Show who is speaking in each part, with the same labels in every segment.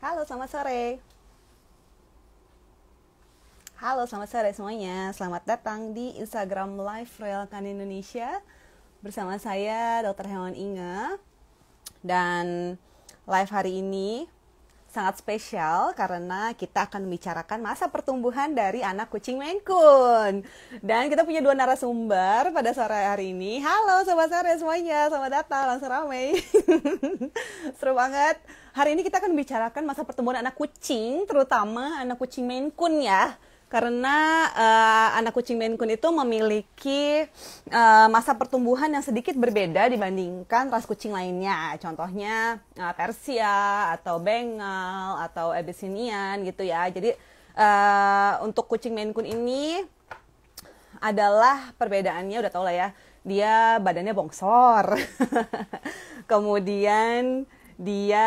Speaker 1: Halo, selamat sore. Halo, selamat sore semuanya. Selamat datang di Instagram Live Royal Canin Indonesia bersama saya Dr. Hewan Inga. Dan live hari ini sangat spesial karena kita akan membicarakan masa pertumbuhan dari anak kucing Maine Coon. Dan kita punya dua narasumber pada sore hari ini. Halo selamat sore semuanya, selamat datang, langsung ramai. Seru banget. Hari ini kita akan membicarakan masa pertumbuhan anak kucing, terutama anak kucing Maine Coon ya. Karena anak kucing Maine Coon itu memiliki masa pertumbuhan yang sedikit berbeda dibandingkan ras kucing lainnya. Contohnya Persia atau Bengal atau Abyssinian gitu ya. Jadi untuk kucing Maine Coon ini adalah perbedaannya udah tau lah ya. Dia badannya bongsor. Kemudian dia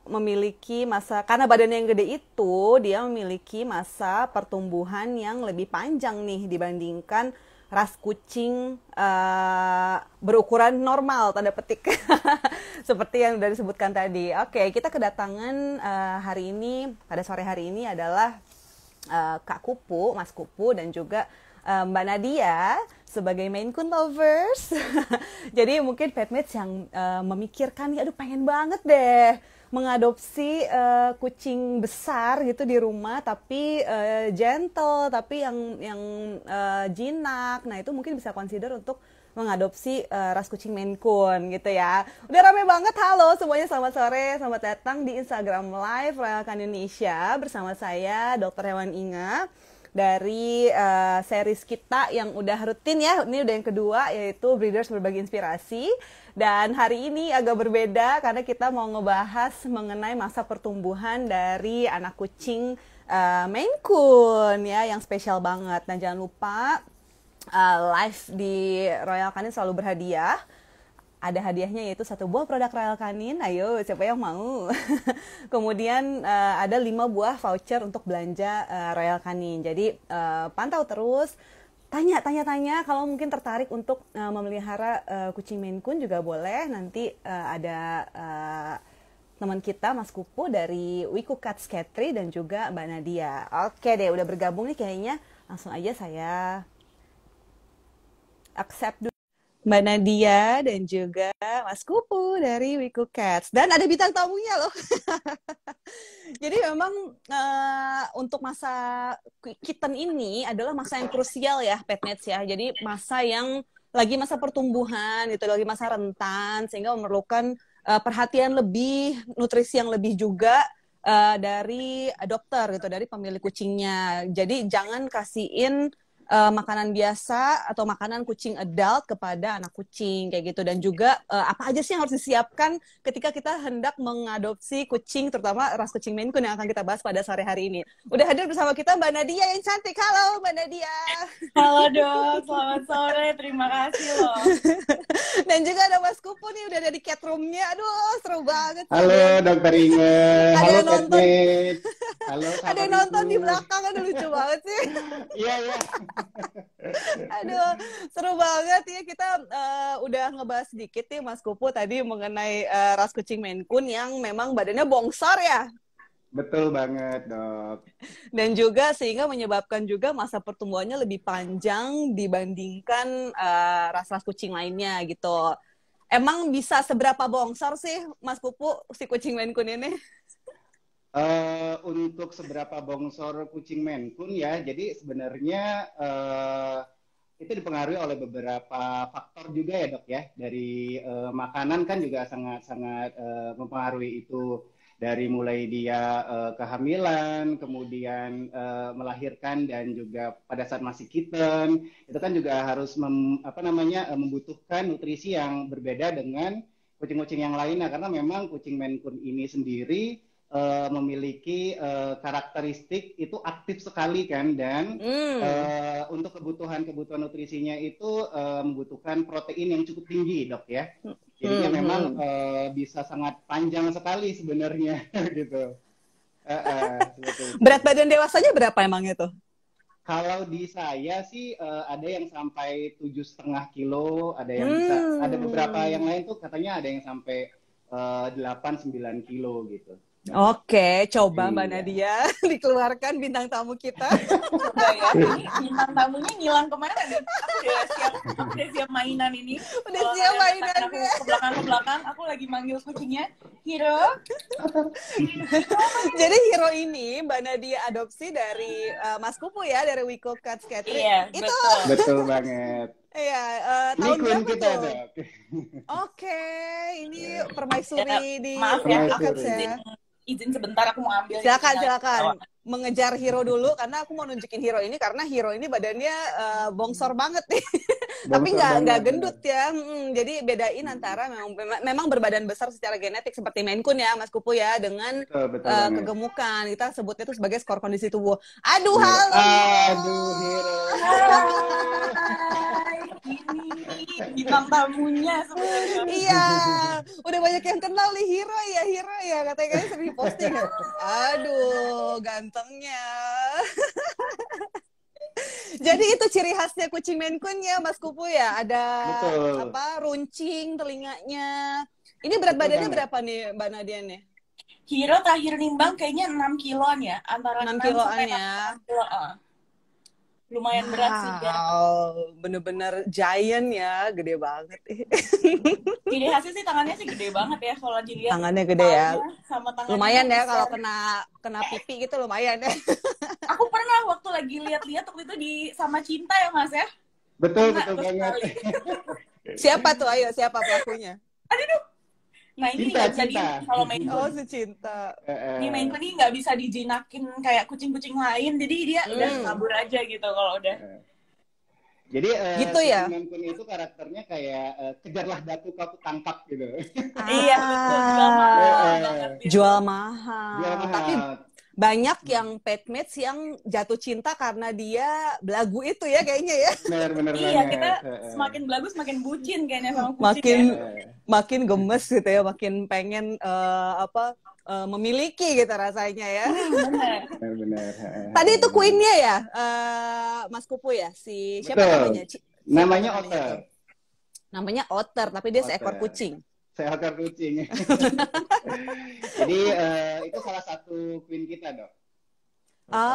Speaker 1: memiliki masa, karena badannya yang gede itu, dia memiliki masa pertumbuhan yang lebih panjang nih dibandingkan ras kucing berukuran normal, tanda petik. Seperti yang sudah disebutkan tadi. Oke, kita kedatangan hari ini, pada sore hari ini adalah Kak Kupu, Mas Kupu, dan juga Mbak Nadia sebagai Maine Coon lovers. Jadi mungkin petmates yang memikirkan, aduh pengen banget deh mengadopsi kucing besar gitu di rumah, tapi gentle, tapi yang jinak. Nah itu mungkin bisa consider untuk mengadopsi ras kucing Maine Coon gitu ya. Udah rame banget, halo semuanya, selamat sore, selamat datang di Instagram Live Royal Canin Indonesia bersama saya Dr. Hewan Inga dari series kita yang udah rutin ya. Ini udah yang kedua, yaitu Breeders Berbagi Inspirasi. Dan hari ini agak berbeda karena kita mau ngebahas mengenai masa pertumbuhan dari anak kucing Maine Coon ya, yang spesial banget. Dan jangan lupa live di Royal Canin selalu berhadiah. Ada hadiahnya yaitu 1 buah produk Royal Canin. Ayo, siapa yang mau? Kemudian ada 5 buah voucher untuk belanja Royal Canin. Jadi pantau terus, tanya kalau mungkin tertarik untuk memelihara kucing Maine Coon juga boleh. Nanti ada teman kita Mas Kupu dari Wiku Cats Catry dan juga Mbak Nadia. Oke deh, udah bergabung nih kayaknya. Langsung aja saya accept dulu Mbak Nadia dan juga Mas Kupu dari Wiku Cats. Dan ada bintang tamunya loh. Jadi memang untuk masa kitten ini adalah masa yang krusial ya, petmates ya. Jadi masa yang lagi masa pertumbuhan, gitu, lagi masa rentan, sehingga memerlukan perhatian lebih, nutrisi yang lebih juga dari dokter gitu, dari pemilik kucingnya. Jadi jangan kasihin makanan biasa atau makanan kucing adult kepada anak kucing kayak gitu. Dan juga apa aja sih yang harus disiapkan ketika kita hendak mengadopsi kucing, terutama ras kucing Maine Coon yang akan kita bahas pada sore hari ini. Udah hadir bersama kita Mbak Nadia yang cantik. Halo Mbak Nadia.
Speaker 2: Halo dok, selamat sore, terima kasih loh.
Speaker 1: Dan juga ada Mas Kupu nih, udah ada di cat room-nya. Aduh, seru banget.
Speaker 3: Halo Dokter Inge,
Speaker 1: Ada
Speaker 3: halo
Speaker 1: yang nonton.
Speaker 3: Petmate, halo
Speaker 1: Ada
Speaker 3: sahabat
Speaker 1: yang nonton di
Speaker 3: Wiku.
Speaker 1: belakang, aduh lucu banget sih.
Speaker 3: Iya, iya.
Speaker 1: Aduh, seru banget ya. Kita udah ngebahas sedikit nih Mas Kupu tadi mengenai ras kucing Maine Coon yang memang badannya bongsor ya.
Speaker 3: Betul banget, Dok.
Speaker 1: Dan juga sehingga menyebabkan juga masa pertumbuhannya lebih panjang dibandingkan ras-ras kucing lainnya gitu. Emang bisa seberapa bongsor sih Mas Kupu si kucing Maine Coon ini?
Speaker 3: Untuk seberapa bongsor kucing Maine Coon ya, jadi sebenarnya itu dipengaruhi oleh beberapa faktor juga ya dok ya. Dari makanan kan juga sangat-sangat mempengaruhi itu. Dari mulai dia kehamilan, kemudian melahirkan, dan juga pada saat masih kitten, itu kan juga harus membutuhkan nutrisi yang berbeda dengan kucing-kucing yang lainnya. Karena memang kucing Maine Coon ini sendiri memiliki karakteristik itu aktif sekali kan, dan untuk kebutuhan nutrisinya itu membutuhkan protein yang cukup tinggi dok ya. Jadinya memang bisa sangat panjang sekali sebenarnya gitu.
Speaker 1: Berat badan dewasanya berapa emang itu?
Speaker 3: Kalau di saya sih ada yang sampai 7,5 kilo, ada yang bisa, ada beberapa yang lain tuh katanya ada yang sampai 8-9 kilo gitu.
Speaker 1: Oke, coba Mbak
Speaker 3: Iya.
Speaker 1: Nadia dikeluarkan bintang tamu kita.
Speaker 2: Coba ya, ini bintang tamunya ngilang kemana nih? Aku udah siap mainan ini.
Speaker 1: Udah
Speaker 2: Kalau
Speaker 1: siap
Speaker 2: kalian lihat aku
Speaker 1: mainannya.
Speaker 2: ke belakang, aku lagi manggil kucingnya, Hiro.
Speaker 1: Jadi Hero ini Mbak Nadia adopsi dari Mas Kupu ya, dari Wiko Cats Catering.
Speaker 2: Iya,
Speaker 1: Itu
Speaker 2: betul.
Speaker 3: Betul banget.
Speaker 1: ya
Speaker 3: Ini
Speaker 1: tahun
Speaker 3: queen
Speaker 1: berapa
Speaker 3: kita,
Speaker 1: tuh?
Speaker 3: Dok.
Speaker 1: Oke, ini
Speaker 2: Ya,
Speaker 1: permaisuri di
Speaker 2: maaf ya,
Speaker 1: Wiko
Speaker 2: aku
Speaker 1: Cats
Speaker 3: Permaisuri.
Speaker 1: ya.
Speaker 2: izin sebentar aku mau ambil ini
Speaker 1: Silakan,
Speaker 2: kucing
Speaker 1: silakan.
Speaker 2: lagi.
Speaker 1: Mengejar Hero dulu karena aku mau nunjukin Hero ini karena Hero ini badannya bongsor banget nih. Tapi
Speaker 3: Bongsor
Speaker 1: nggak
Speaker 3: banget,
Speaker 1: gendut
Speaker 3: benar.
Speaker 1: ya. Jadi bedain antara memang berbadan besar secara genetik seperti Maine Coon ya Mas Kupu ya, dengan
Speaker 3: Betul, betul banget.
Speaker 1: kegemukan. Kita sebutnya itu sebagai skor kondisi tubuh. Aduh,
Speaker 3: Benar.
Speaker 1: halo Hero.
Speaker 3: Aduh, Hero.
Speaker 2: Hai, ini bintang tamunya sebenarnya.
Speaker 1: Iya, udah banyak yang kenal nih Hero ya, katanya sering posting ya. Aduh, gantengnya. Jadi itu ciri khasnya kucing Maine Coon ya, Mas Kupu ya. Ada
Speaker 3: Betul.
Speaker 1: runcing telinganya. Ini berat
Speaker 3: Betul
Speaker 1: badannya
Speaker 3: banget.
Speaker 1: berapa nih, Mbak Nadia nih?
Speaker 2: Hiro terakhir nimbang kayaknya 6 kiloan ya, antara
Speaker 1: 6
Speaker 2: 6
Speaker 1: kiloan
Speaker 2: sampai
Speaker 1: ya.
Speaker 2: 6 kilo. Lumayan berat sih ya.
Speaker 1: Wow, bener-bener giant ya, gede banget.
Speaker 2: Ciri khasnya sih tangannya sih gede banget ya kalau dilihat.
Speaker 1: Tangannya gede ya.
Speaker 2: Palanya sama tangannya
Speaker 1: Lumayan ya
Speaker 2: besar.
Speaker 1: kalau kena pipi gitu lumayan ya.
Speaker 2: Aku pernah waktu lagi lihat-lihat waktu itu di Sama Cinta ya Mas ya.
Speaker 3: Betul,
Speaker 2: Pernah,
Speaker 3: betul
Speaker 2: terus
Speaker 3: banget.
Speaker 2: sekali.
Speaker 1: Siapa tuh? Ayo, siapa pelakunya?
Speaker 2: Nah ini
Speaker 3: Cinta,
Speaker 2: nggak bisa
Speaker 3: cinta.
Speaker 2: di kalau Maine
Speaker 1: Oh,
Speaker 2: Coon.
Speaker 1: si Cinta.
Speaker 2: Ini Maine Coon ini nggak bisa dijinakin kayak kucing-kucing lain, jadi dia udah kabur aja gitu kalau udah.
Speaker 3: Jadi
Speaker 1: Gitu ya?
Speaker 3: kucing Maine Coon itu karakternya kayak kejarlah batu kau tangkap gitu.
Speaker 2: Iya betul, jual mahal banget gitu.
Speaker 1: Jual mahal.
Speaker 3: Jual mahal.
Speaker 1: Tapi banyak yang pet mates yang jatuh cinta karena dia belagu itu ya kayaknya ya.
Speaker 3: Benar
Speaker 2: Iya,
Speaker 3: banget.
Speaker 2: kita semakin belagu semakin bucin kayaknya sama kucing
Speaker 1: Makin gemes gitu ya, makin pengen memiliki gitu rasanya ya.
Speaker 2: Benar.
Speaker 3: Benar.
Speaker 1: Tadi itu queen-nya ya, Mas Kupu ya, si siapa
Speaker 3: Betul.
Speaker 1: namanya?
Speaker 3: Namanya
Speaker 1: Siapa
Speaker 3: Otter.
Speaker 1: tuh? Namanya Otter, tapi dia
Speaker 3: Otter.
Speaker 1: seekor kucing.
Speaker 3: Seekor kucing. Jadi itu salah satu queen kita, Dok.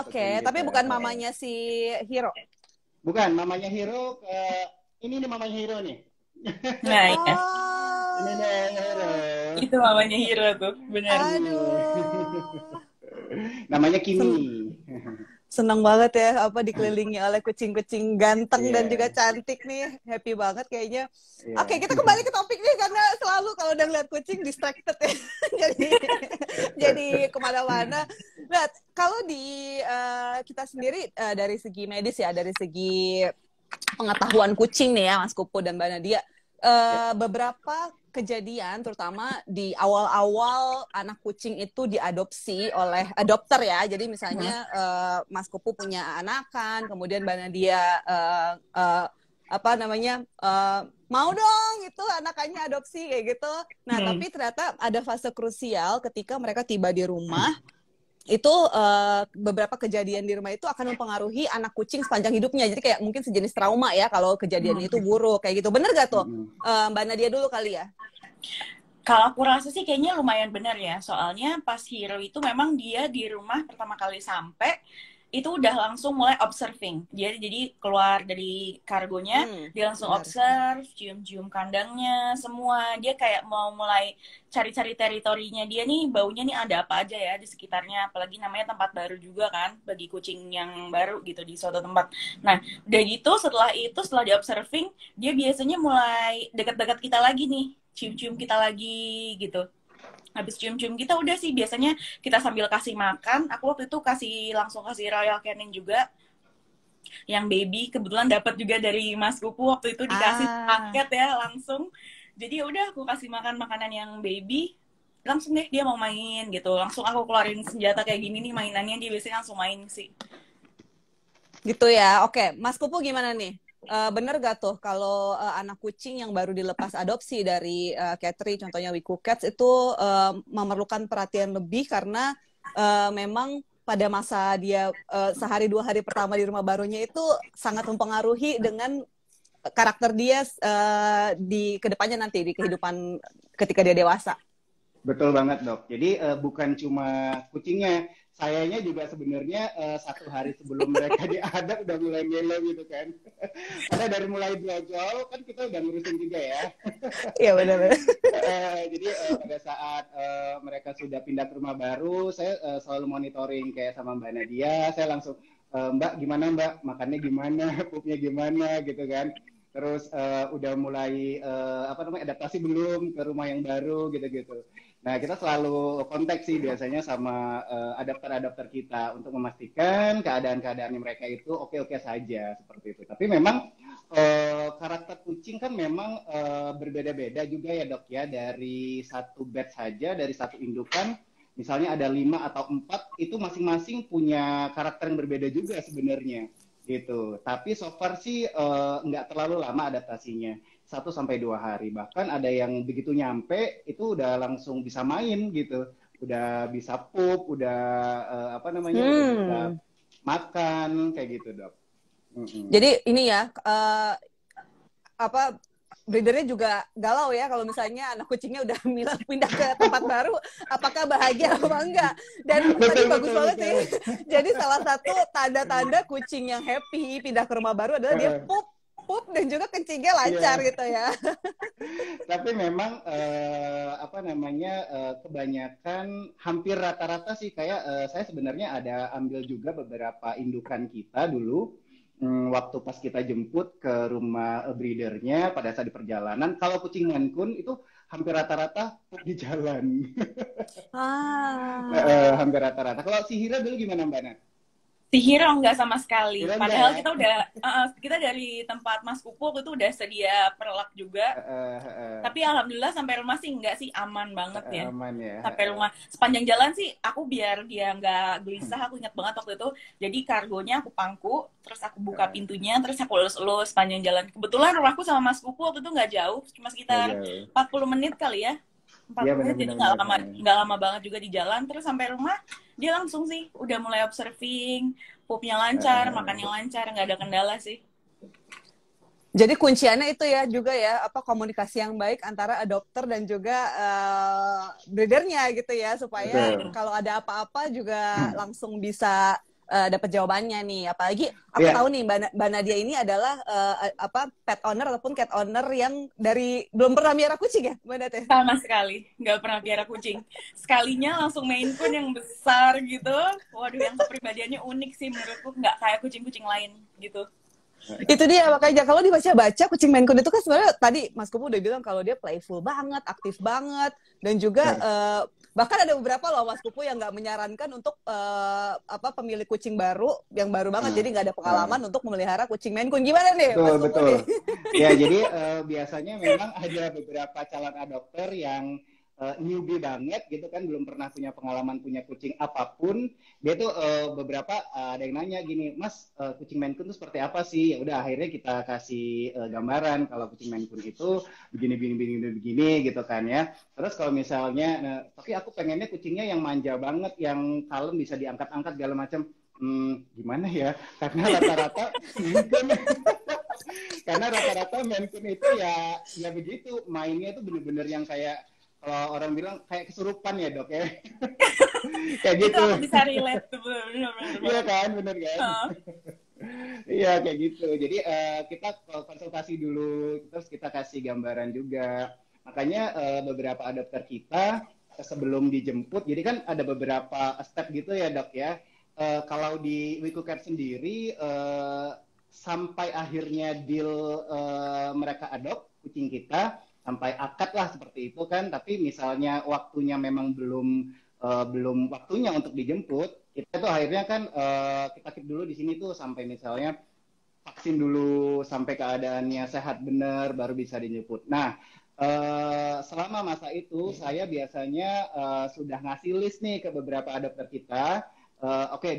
Speaker 1: Oke, tapi bukan mamanya si Hero.
Speaker 3: Bukan, mamanya Hero. Ini nih mamanya Hero nih.
Speaker 2: Nah, iya.
Speaker 3: Ini nih Hero.
Speaker 2: Itu mamanya Hiro tuh, benar.
Speaker 1: Aduh.
Speaker 3: Namanya Kimi.
Speaker 1: Senang banget ya dikelilingi oleh kucing-kucing ganteng dan
Speaker 3: Iya.
Speaker 1: juga cantik nih. Happy banget kayaknya.
Speaker 3: Iya.
Speaker 1: Oke, kita kembali ke topik nih karena selalu kalau udah ngeliat kucing distracted ya. jadi kemana-mana. Nah, kalau di kita sendiri dari segi medis ya, dari segi pengetahuan kucing nih ya, Mas Kupu dan Mbak Nadia, beberapa kejadian terutama di awal-awal anak kucing itu diadopsi oleh adopter ya. Jadi misalnya Mas Kupu punya anakan, kemudian Mbak Nadia mau dong itu anakannya adopsi kayak gitu. Nah, tapi ternyata ada fase krusial ketika mereka tiba di rumah. Itu beberapa kejadian di rumah itu akan mempengaruhi anak kucing sepanjang hidupnya. Jadi kayak mungkin sejenis trauma ya kalau kejadian itu buruk kayak gitu. Bener gak tuh? Mbak Nadia dulu kali ya.
Speaker 2: Kalau aku rasa sih kayaknya lumayan benar ya. Soalnya pas Hiro itu memang dia di rumah pertama kali sampai itu udah langsung mulai observing. Jadi keluar dari kargonya, dia langsung observe, cium-cium kandangnya, semua. Dia kayak mau mulai cari-cari teritorinya dia nih, baunya nih ada apa aja ya di sekitarnya. Apalagi namanya tempat baru juga kan, bagi kucing yang baru gitu di suatu tempat. Nah, udah gitu setelah di observing, dia biasanya mulai dekat-dekat kita lagi nih, cium-cium kita lagi gitu. Habis cium-cium kita udah sih biasanya kita sambil kasih makan. Aku waktu itu langsung kasih Royal Canin juga yang baby, kebetulan dapat juga dari Mas Kupu waktu itu dikasih paket ya langsung. Jadi udah aku kasih makan makanan yang baby, langsung deh dia mau main gitu. Langsung aku keluarin senjata kayak gini nih mainannya, dia biasanya langsung main sih.
Speaker 1: Gitu ya. Oke, Mas Kupu gimana nih? Bener gak tuh kalau anak kucing yang baru dilepas adopsi dari Catry, contohnya Wiku Cats itu memerlukan perhatian lebih karena memang pada masa dia sehari 2 hari pertama di rumah barunya itu sangat mempengaruhi dengan karakter dia di kedepannya nanti di kehidupan ketika dia dewasa.
Speaker 3: Betul banget dok. Jadi bukan cuma kucingnya, sayanya juga sebenarnya 1 hari sebelum mereka diadap udah mulai melo gitu kan. Karena dari mulai brojol kan kita udah ngurusin juga ya.
Speaker 1: Iya benar-benar.
Speaker 3: Jadi pada saat mereka sudah pindah ke rumah baru, saya selalu monitoring kayak sama Mbak Nadia, saya langsung Mbak gimana Mbak, makannya gimana, pupnya gimana gitu kan. Terus udah mulai adaptasi belum ke rumah yang baru gitu-gitu. Nah, kita selalu kontak sih biasanya sama adapter-adapter kita untuk memastikan keadaan-keadaannya mereka itu oke-oke saja seperti itu. Tapi memang karakter kucing kan memang berbeda-beda juga ya dok ya, dari satu batch saja, dari satu indukan. Misalnya ada 5 atau 4, itu masing-masing punya karakter yang berbeda juga sebenarnya gitu. Tapi so far sih nggak terlalu lama adaptasinya. 1 sampai 2 hari, bahkan ada yang begitu nyampe itu udah langsung bisa main gitu, udah bisa pup, udah udah bisa makan kayak gitu dok.
Speaker 1: Jadi ini ya breedernya juga galau ya kalau misalnya anak kucingnya udah pindah ke tempat baru, apakah bahagia apa enggak. Dan tadi bagus banget sih. Jadi salah satu tanda-tanda kucing yang happy pindah ke rumah baru adalah dia pup dan juga kencingnya lancar gitu ya.
Speaker 3: Tapi memang kebanyakan hampir rata-rata sih kayak saya sebenarnya ada ambil juga beberapa indukan kita dulu waktu pas kita jemput ke rumah breedernya pada saat di perjalanan. Kalau kucing Maine Coon itu hampir rata-rata di jalan. Hampir rata-rata. Kalau si Hira dulu gimana Mbak Nat?
Speaker 2: Si Hiro nggak sama sekali.
Speaker 3: Hiro
Speaker 2: padahal
Speaker 3: enggak,
Speaker 2: kita udah kita dari tempat Mas Kupu itu udah sedia perlak juga. Tapi alhamdulillah sampai rumah sih nggak sih, aman banget ya.
Speaker 3: Aman ya.
Speaker 2: Sampai rumah sepanjang jalan sih aku biar dia nggak gelisah, aku ingat banget waktu itu. Jadi kargonya aku pangku, terus aku buka pintunya, terus aku elus-elus sepanjang jalan. Kebetulan rumahku sama Mas Kupu waktu itu nggak jauh, cuma sekitar 40 menit kali ya. 40 menit, jadi nggak lama banget juga di jalan. Terus sampai rumah dia langsung sih udah mulai observing, pupnya lancar, makannya lancar, nggak ada kendala sih.
Speaker 1: Jadi kunciannya itu ya juga ya, komunikasi yang baik antara adopter dan juga breedernya gitu ya, supaya kalau ada apa-apa juga langsung bisa dapat jawabannya nih. Apalagi aku tahu nih Mbak Nadia ini adalah pet owner ataupun cat owner yang dari belum pernah miara kucing ya Mbak Nadia?
Speaker 2: Sama sekali nggak pernah miara kucing. Sekalinya langsung Maine Coon yang besar gitu. Waduh, yang kepribadiannya unik sih menurutku, nggak kayak kucing-kucing lain gitu.
Speaker 1: Itu dia, makanya kalau dibaca-baca kucing Maine Coon itu kan sebenarnya tadi Mas Kupu udah bilang kalau dia playful banget, aktif banget, dan juga bahkan ada beberapa loh Mas Kupu yang nggak menyarankan untuk pemilik kucing baru yang baru banget, jadi nggak ada pengalaman untuk memelihara kucing Maine Coon. Gimana nih Mas Kupu?
Speaker 3: Betul. Ya jadi biasanya memang ada beberapa calon adopter yang newbie banget gitu kan, belum pernah punya pengalaman punya kucing apapun. Dia tuh beberapa ada yang nanya gini, Mas kucing Maine Coon itu seperti apa sih? Ya udah akhirnya kita kasih gambaran kalau kucing Maine Coon itu begini gitu kan ya. Terus kalau misalnya, tapi aku pengennya kucingnya yang manja banget, yang kalem, bisa diangkat-angkat segala macam. Gimana ya? Karena rata-rata Maine Coon itu ya begitu, mainnya itu bener-bener yang kayak kalau orang bilang kayak kesurupan ya dok ya. Kayak gitu.
Speaker 2: Itu aku bisa relate tuh, bener.
Speaker 3: Iya kan, bener kan? Iya kayak gitu. Jadi kita konsultasi dulu, terus kita kasih gambaran juga. Makanya beberapa adopter kita sebelum dijemput, jadi kan ada beberapa step gitu ya dok ya. Kalau di WeCoCare sendiri sampai akhirnya deal mereka adopt kucing kita, sampai akad lah seperti itu kan. Tapi misalnya waktunya memang belum waktunya untuk dijemput, kita tuh akhirnya kan kita keep dulu di sini tuh sampai misalnya vaksin dulu, sampai keadaannya sehat bener, baru bisa dijemput. Nah selama masa itu saya biasanya sudah ngasih list nih ke beberapa adopter kita,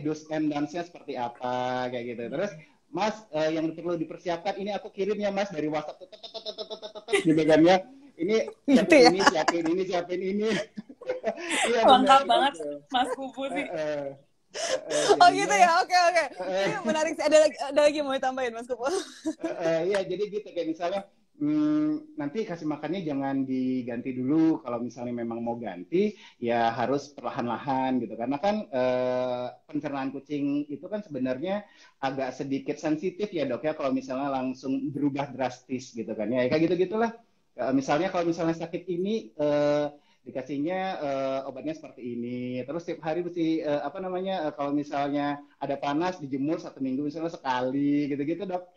Speaker 3: do's and don'ts-nya seperti apa kayak gitu. Terus Mas, yang perlu dipersiapkan ini aku kirim ya Mas dari WhatsApp gitu kan ya. Ini siapin ini. Iya,
Speaker 1: lengkap
Speaker 2: banget Mas Kupu sih.
Speaker 1: Gitu ya, oke. Ini menarik sih. Ada lagi mau ditambahin Mas Kupu?
Speaker 3: Iya, jadi gitu kayak misalnya nanti kasih makannya jangan diganti dulu. Kalau misalnya memang mau ganti, ya harus perlahan-lahan gitu. Karena kan pencernaan kucing itu kan sebenarnya agak sedikit sensitif ya dok ya. Kalau misalnya langsung berubah drastis gitu kan ya. Kayak gitu-gitulah. Misalnya kalau misalnya sakit ini dikasihnya obatnya seperti ini. Terus setiap hari mesti apa namanya? Kalau misalnya ada panas dijemur 1 minggu misalnya sekali gitu-gitu dok.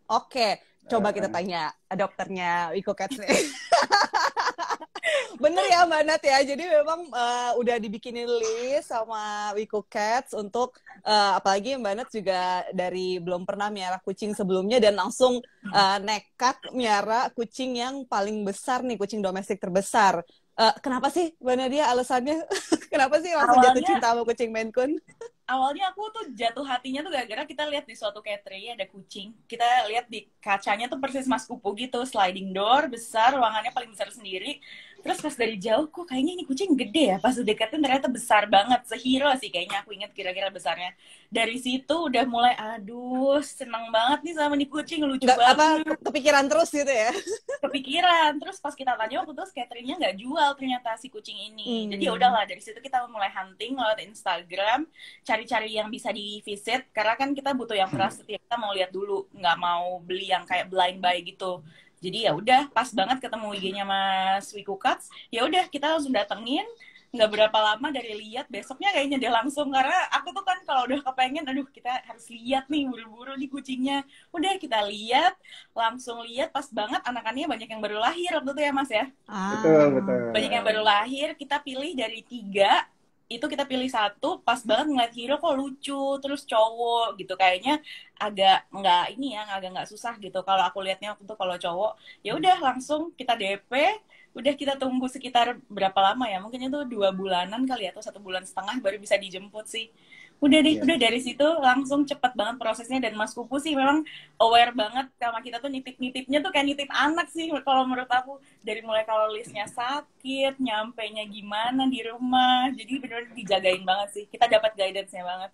Speaker 1: Oke, coba kita
Speaker 3: Eh,
Speaker 1: tanya dokternya Wiko Cats nih. Bener ya Mbak Nat ya, jadi memang udah dibikinin list sama Wiko Cats untuk apalagi Mbak Nat juga dari belum pernah miara kucing sebelumnya dan langsung nekat miara kucing yang paling besar nih, kucing domestik terbesar. Kenapa sih Mbak Nadia alasannya? Kenapa sih langsung jatuh
Speaker 2: Awalnya
Speaker 1: cinta sama kucing Maine Coon?
Speaker 2: awalnya aku tuh jatuh hatinya tuh gara-gara kita lihat di suatu catering ada kucing. Kita lihat di kacanya tuh persis Mas Kupu gitu, sliding door besar, ruangannya paling besar sendiri. Terus pas dari jauh, kok kayaknya ini kucing gede ya. Pas udah deketin ternyata besar banget, sehiro sih kayaknya aku inget kira-kira besarnya. Dari situ udah mulai, aduh seneng banget nih sama nih kucing, lucu
Speaker 1: Nggak apa
Speaker 2: banget.
Speaker 1: kepikiran terus gitu ya?
Speaker 2: Kepikiran. Terus pas kita tanya waktu itu cateringnya nggak jual ternyata si kucing ini. Jadi ya
Speaker 1: Hmm.
Speaker 2: udahlah dari situ kita mulai hunting lewat Instagram, cari-cari yang bisa di visit karena kan kita butuh yang trusted ya. Kita mau lihat dulu, nggak mau beli yang kayak blind buy gitu. Jadi ya udah pas banget ketemu IG-nya Mas Wiku Cats. Ya udah kita langsung datengin, nggak berapa lama dari lihat besoknya kayaknya dia langsung karena aku tuh kan kalau udah kepengen aduh kita harus lihat nih buru-buru nih kucingnya udah kita lihat langsung lihat pas banget anakannya banyak yang baru lahir waktu itu ya Mas ya.
Speaker 3: betul,
Speaker 1: Ah.
Speaker 3: betul.
Speaker 2: Banyak yang baru lahir, kita pilih dari 3, itu kita pilih satu, pas banget ngeliat Hero kok lucu, terus cowok gitu, kayaknya agak nggak ini ya, agak nggak susah gitu. Kalau aku lihatnya waktu itu kalau cowok, ya udah langsung kita DP, udah kita tunggu sekitar berapa lama ya, mungkin itu 2 bulanan kali ya, atau 1,5 bulan baru bisa dijemput sih. Udah deh,
Speaker 3: Iya.
Speaker 2: udah dari situ langsung cepet banget prosesnya dan Mas Kupu sih memang aware banget sama kita tuh nitip-nitipnya tuh kayak nitip anak sih kalau menurut aku dari mulai kalau listnya sakit, nyampe nya gimana di rumah, jadi bener-bener dijagain banget sih. Kita dapat guidance-nya banget.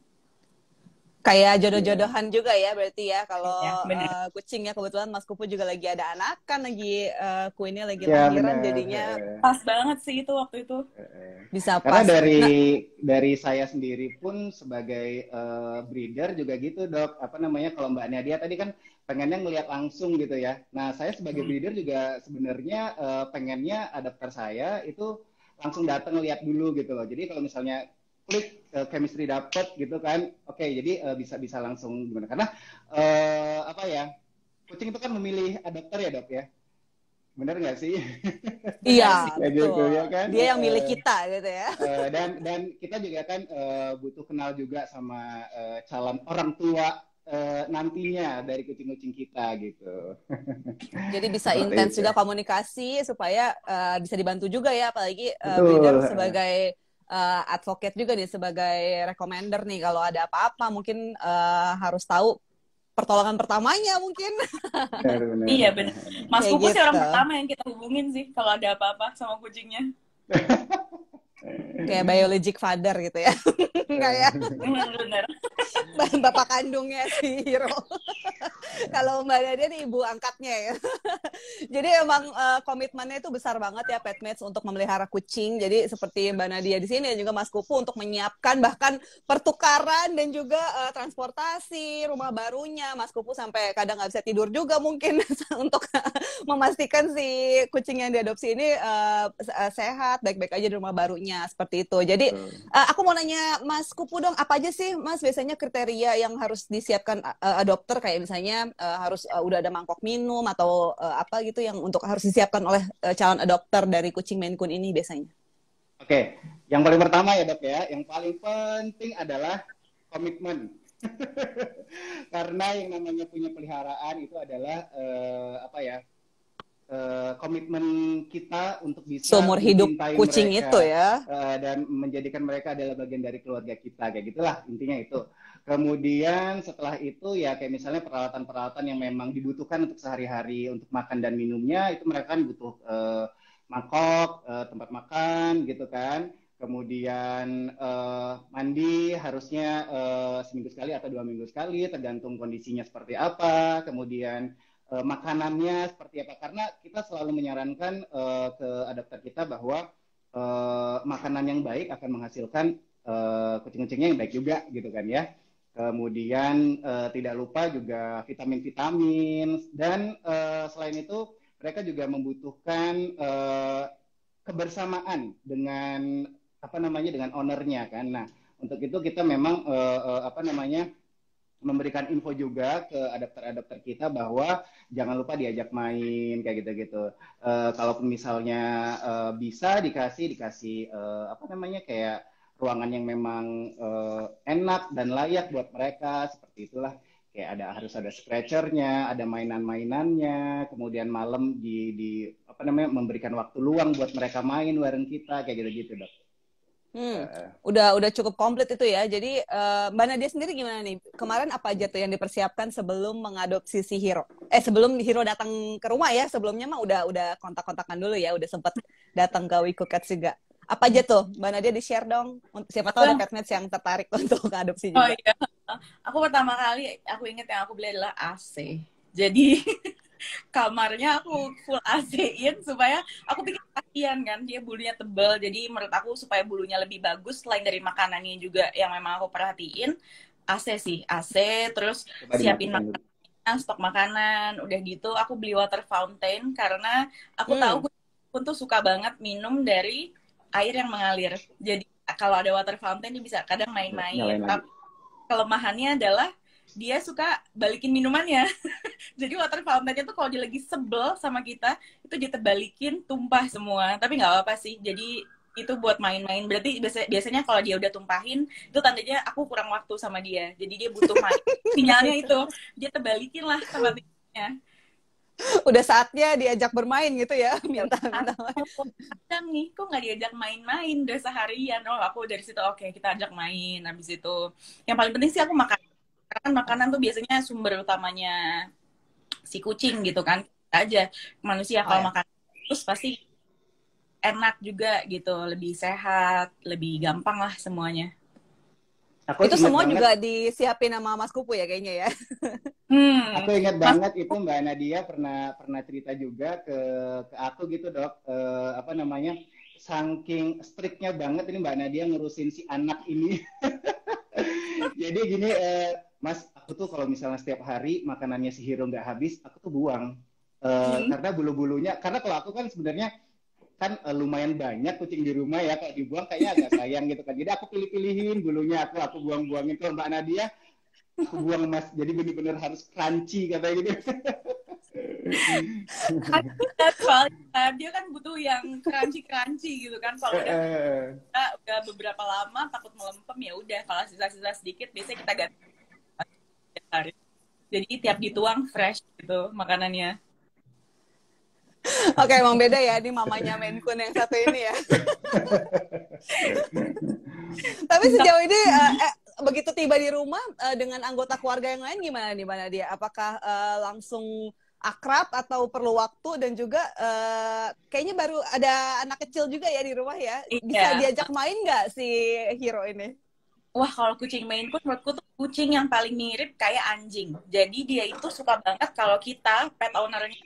Speaker 1: Kayak
Speaker 3: Iya.
Speaker 1: jodoh-jodohan juga ya berarti ya
Speaker 2: Ya,
Speaker 1: kalau
Speaker 2: bener.
Speaker 1: kucingnya kebetulan Mas Kupu juga lagi ada anakan lagi kuinnya lagi
Speaker 3: Ya
Speaker 1: lahiran
Speaker 3: benar.
Speaker 1: jadinya
Speaker 2: Pas banget sih itu waktu itu.
Speaker 1: bisa
Speaker 3: Karena
Speaker 1: pas. Nah,
Speaker 3: dari saya sendiri pun sebagai breeder juga gitu dok. Apa namanya kalau Mbak Nadia tadi kan pengennya ngelihat langsung gitu ya. Nah saya sebagai breeder juga sebenarnya pengennya adapter saya itu langsung datang lihat dulu gitu loh. Jadi kalau misalnya klik chemistry dapet gitu kan, oke jadi bisa bisa langsung gimana? Karena apa ya kucing itu kan memilih adapter ya dok ya. Bener nggak sih?
Speaker 1: iya
Speaker 2: Bener sih.
Speaker 3: Ya gitu
Speaker 1: betul.
Speaker 3: ya kan.
Speaker 1: Dia yang milih kita gitu ya.
Speaker 3: Dan kita juga kan butuh kenal juga sama calon orang tua nantinya dari kucing-kucing kita gitu.
Speaker 1: Jadi bisa
Speaker 3: Seperti
Speaker 1: intens
Speaker 3: itu.
Speaker 1: juga komunikasi supaya bisa dibantu juga ya apalagi breeder
Speaker 3: Betul.
Speaker 1: sebagai advocate juga nih sebagai recommender nih kalau ada apa-apa mungkin harus tahu pertolongan pertamanya mungkin
Speaker 3: Benar-benar.
Speaker 2: Iya bener. Mas
Speaker 1: kayak
Speaker 2: Kupu sih orang
Speaker 1: gitu.
Speaker 2: pertama yang kita hubungin sih kalau ada apa-apa sama kucingnya.
Speaker 1: Kayak biologic father gitu ya. Kayak
Speaker 2: Bener.
Speaker 1: bapak kandungnya si Hero. Kalau Mbak Nadia nih ibu angkatnya ya. Jadi emang komitmennya itu besar banget ya Petmates untuk memelihara kucing. Jadi seperti Mbak Nadia di sini dan juga Mas Kupu untuk menyiapkan bahkan pertukaran dan juga transportasi rumah barunya. Mas Kupu sampai kadang nggak bisa tidur juga mungkin untuk memastikan si kucing yang diadopsi ini sehat, baik-baik aja di rumah barunya seperti itu. Jadi aku mau nanya Mas Kupu dong, apa aja sih Mas biasanya kriteria yang harus disiapkan adopter kayak misalnya harus udah ada mangkok minum atau apa gitu yang untuk harus disiapkan oleh calon adopter dari kucing Maine Coon ini biasanya?
Speaker 3: Oke, yang paling pertama ya dok ya, yang paling penting adalah komitmen. Karena yang namanya punya peliharaan itu adalah apa ya komitmen kita untuk bisa
Speaker 1: Seumur hidup
Speaker 3: mencintai
Speaker 1: kucing itu
Speaker 3: mereka
Speaker 1: ya.
Speaker 3: dan menjadikan mereka adalah bagian dari keluarga kita kayak gitulah intinya itu. Kemudian setelah itu ya kayak misalnya peralatan-peralatan yang memang dibutuhkan untuk sehari-hari untuk makan dan minumnya itu mereka kan butuh mangkok, tempat makan gitu kan. Kemudian mandi harusnya seminggu sekali atau 2 minggu sekali tergantung kondisinya seperti apa. Kemudian makanannya seperti apa. Karena kita selalu menyarankan ke adopter kita bahwa makanan yang baik akan menghasilkan kucing-kucingnya yang baik juga gitu kan ya. Kemudian tidak lupa juga vitamin-vitamin dan selain itu mereka juga membutuhkan kebersamaan dengan apa namanya dengan ownernya kan. Nah, untuk itu kita memang apa namanya memberikan info juga ke adopter-adopter kita bahwa jangan lupa diajak main kayak gitu-gitu. Kalaupun misalnya bisa dikasih apa namanya kayak ruangan yang memang enak dan layak buat mereka seperti itulah. Kayak harus ada scratchernya, ada mainan-mainannya, kemudian malam di apa namanya memberikan waktu luang buat mereka main bareng kita kayak gitu-gitu, Dok.
Speaker 1: Udah cukup komplit itu ya. Jadi Mbak Nadia sendiri gimana nih? Kemarin apa aja tuh yang dipersiapkan sebelum mengadopsi si Hiro? Sebelum Hiro datang ke rumah ya. Sebelumnya mah udah kontak-kontakan dulu ya. Udah sempet datang ke Wiku Cats juga. Apa aja tuh? Mbak Nadia di-share dong. Siapa tahu ada petmates yang tertarik untuk adopsi juga.
Speaker 2: Oh iya. Aku pertama kali aku inget yang aku beli adalah AC. Jadi kamarnya aku full AC-in supaya aku pikir kasihan kan dia bulunya tebal, jadi menurut aku supaya bulunya lebih bagus selain dari makanannya juga yang memang aku perhatiin AC sih AC, terus siapin makanan, stok makanan, udah gitu aku beli water fountain karena aku tahu aku tuh suka banget minum dari air yang mengalir, jadi kalau ada water fountain dia bisa kadang main-main, tapi kelemahannya adalah dia suka balikin minumannya. Jadi water fountain-nya tuh kalau dia lagi sebel sama kita, itu dia terbalikin, tumpah semua. Tapi nggak apa-apa sih. Jadi itu buat main-main. Berarti biasanya kalau dia udah tumpahin, itu tandanya aku kurang waktu sama dia. Jadi dia butuh main. Sinyalnya itu, dia terbalikin lah sama timnya.
Speaker 1: Udah saatnya diajak bermain gitu ya. Minta.
Speaker 2: Kadang nih, kok nggak diajak main-main udah seharian. Oh, aku dari situ, oke, kita ajak main. Habis itu, yang paling penting sih aku makan. Karena makanan tuh biasanya sumber utamanya si kucing gitu kan. Aja manusia kalau makan terus pasti enak juga gitu, lebih sehat, lebih gampang lah semuanya.
Speaker 1: Itu semua banget. Juga disiapin sama Mas Kupu ya kayaknya ya.
Speaker 3: Aku ingat banget itu Mbak Nadia pernah cerita juga ke aku gitu, Dok. Apa namanya? Saking striknya banget ini Mbak Nadia ngurusin si anak ini. Jadi gini, Mas, aku tuh kalau misalnya setiap hari makanannya si Hiro nggak habis, aku tuh buang. Karena bulu-bulunya, karena kalau aku kan sebenarnya kan lumayan banyak kucing di rumah ya, kalau dibuang kayaknya agak sayang gitu kan. Jadi aku pilih-pilihin bulunya, aku buang-buangin. Kalau Mbak Nadia, aku buang Mas, jadi bener-bener harus crunchy katanya gitu.
Speaker 2: Soalnya dia kan butuh yang crunchy gitu kan. Kalau udah beberapa lama takut melempem ya udah, kalau sisa-sisa sedikit biasanya kita ganti hari. Jadi tiap dituang fresh gitu makanannya.
Speaker 1: Oke, emang beda ya ini mamanya Maine Coon yang satu ini ya. Tapi sejauh ini begitu tiba di rumah dengan anggota keluarga yang lain gimana nih Mbak Nadia? Apakah langsung akrab atau perlu waktu, dan juga kayaknya baru ada anak kecil juga ya di rumah ya. Bisa diajak main nggak si Hiro ini?
Speaker 2: Wah, kalau kucing Maine Coon menurutku tuh kucing yang paling mirip kayak anjing. Jadi dia itu suka banget kalau kita pet owner-nya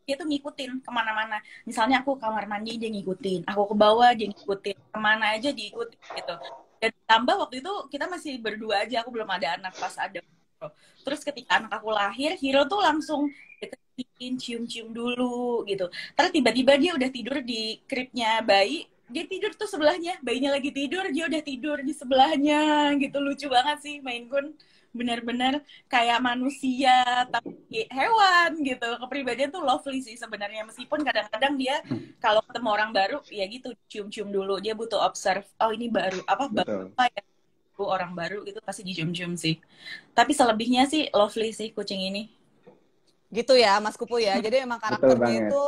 Speaker 2: dia tuh ngikutin kemana-mana. Misalnya aku kamar mandi dia ngikutin, aku ke bawah dia ngikutin, kemana aja diikutin gitu. Dan tambah waktu itu kita masih berdua aja, aku belum ada anak pas ada Hiro. Terus ketika anak aku lahir, Hiro tuh langsung deketin, cium-cium dulu gitu. Terus tiba-tiba dia udah tidur di cribnya bayi, dia tidur tuh sebelahnya, bayinya lagi tidur, dia udah tidur di sebelahnya gitu. Lucu banget sih Maine Coon, benar-benar kayak manusia tapi hewan gitu. Kepribadian tuh lovely sih sebenarnya, meskipun kadang-kadang dia kalau ketemu orang baru ya gitu cium-cium dulu, dia butuh observe, oh ini baru ya, orang baru gitu pasti dicium-cium sih. Tapi selebihnya sih lovely sih kucing ini.
Speaker 1: Gitu ya Mas Kupu ya, jadi emang karakternya itu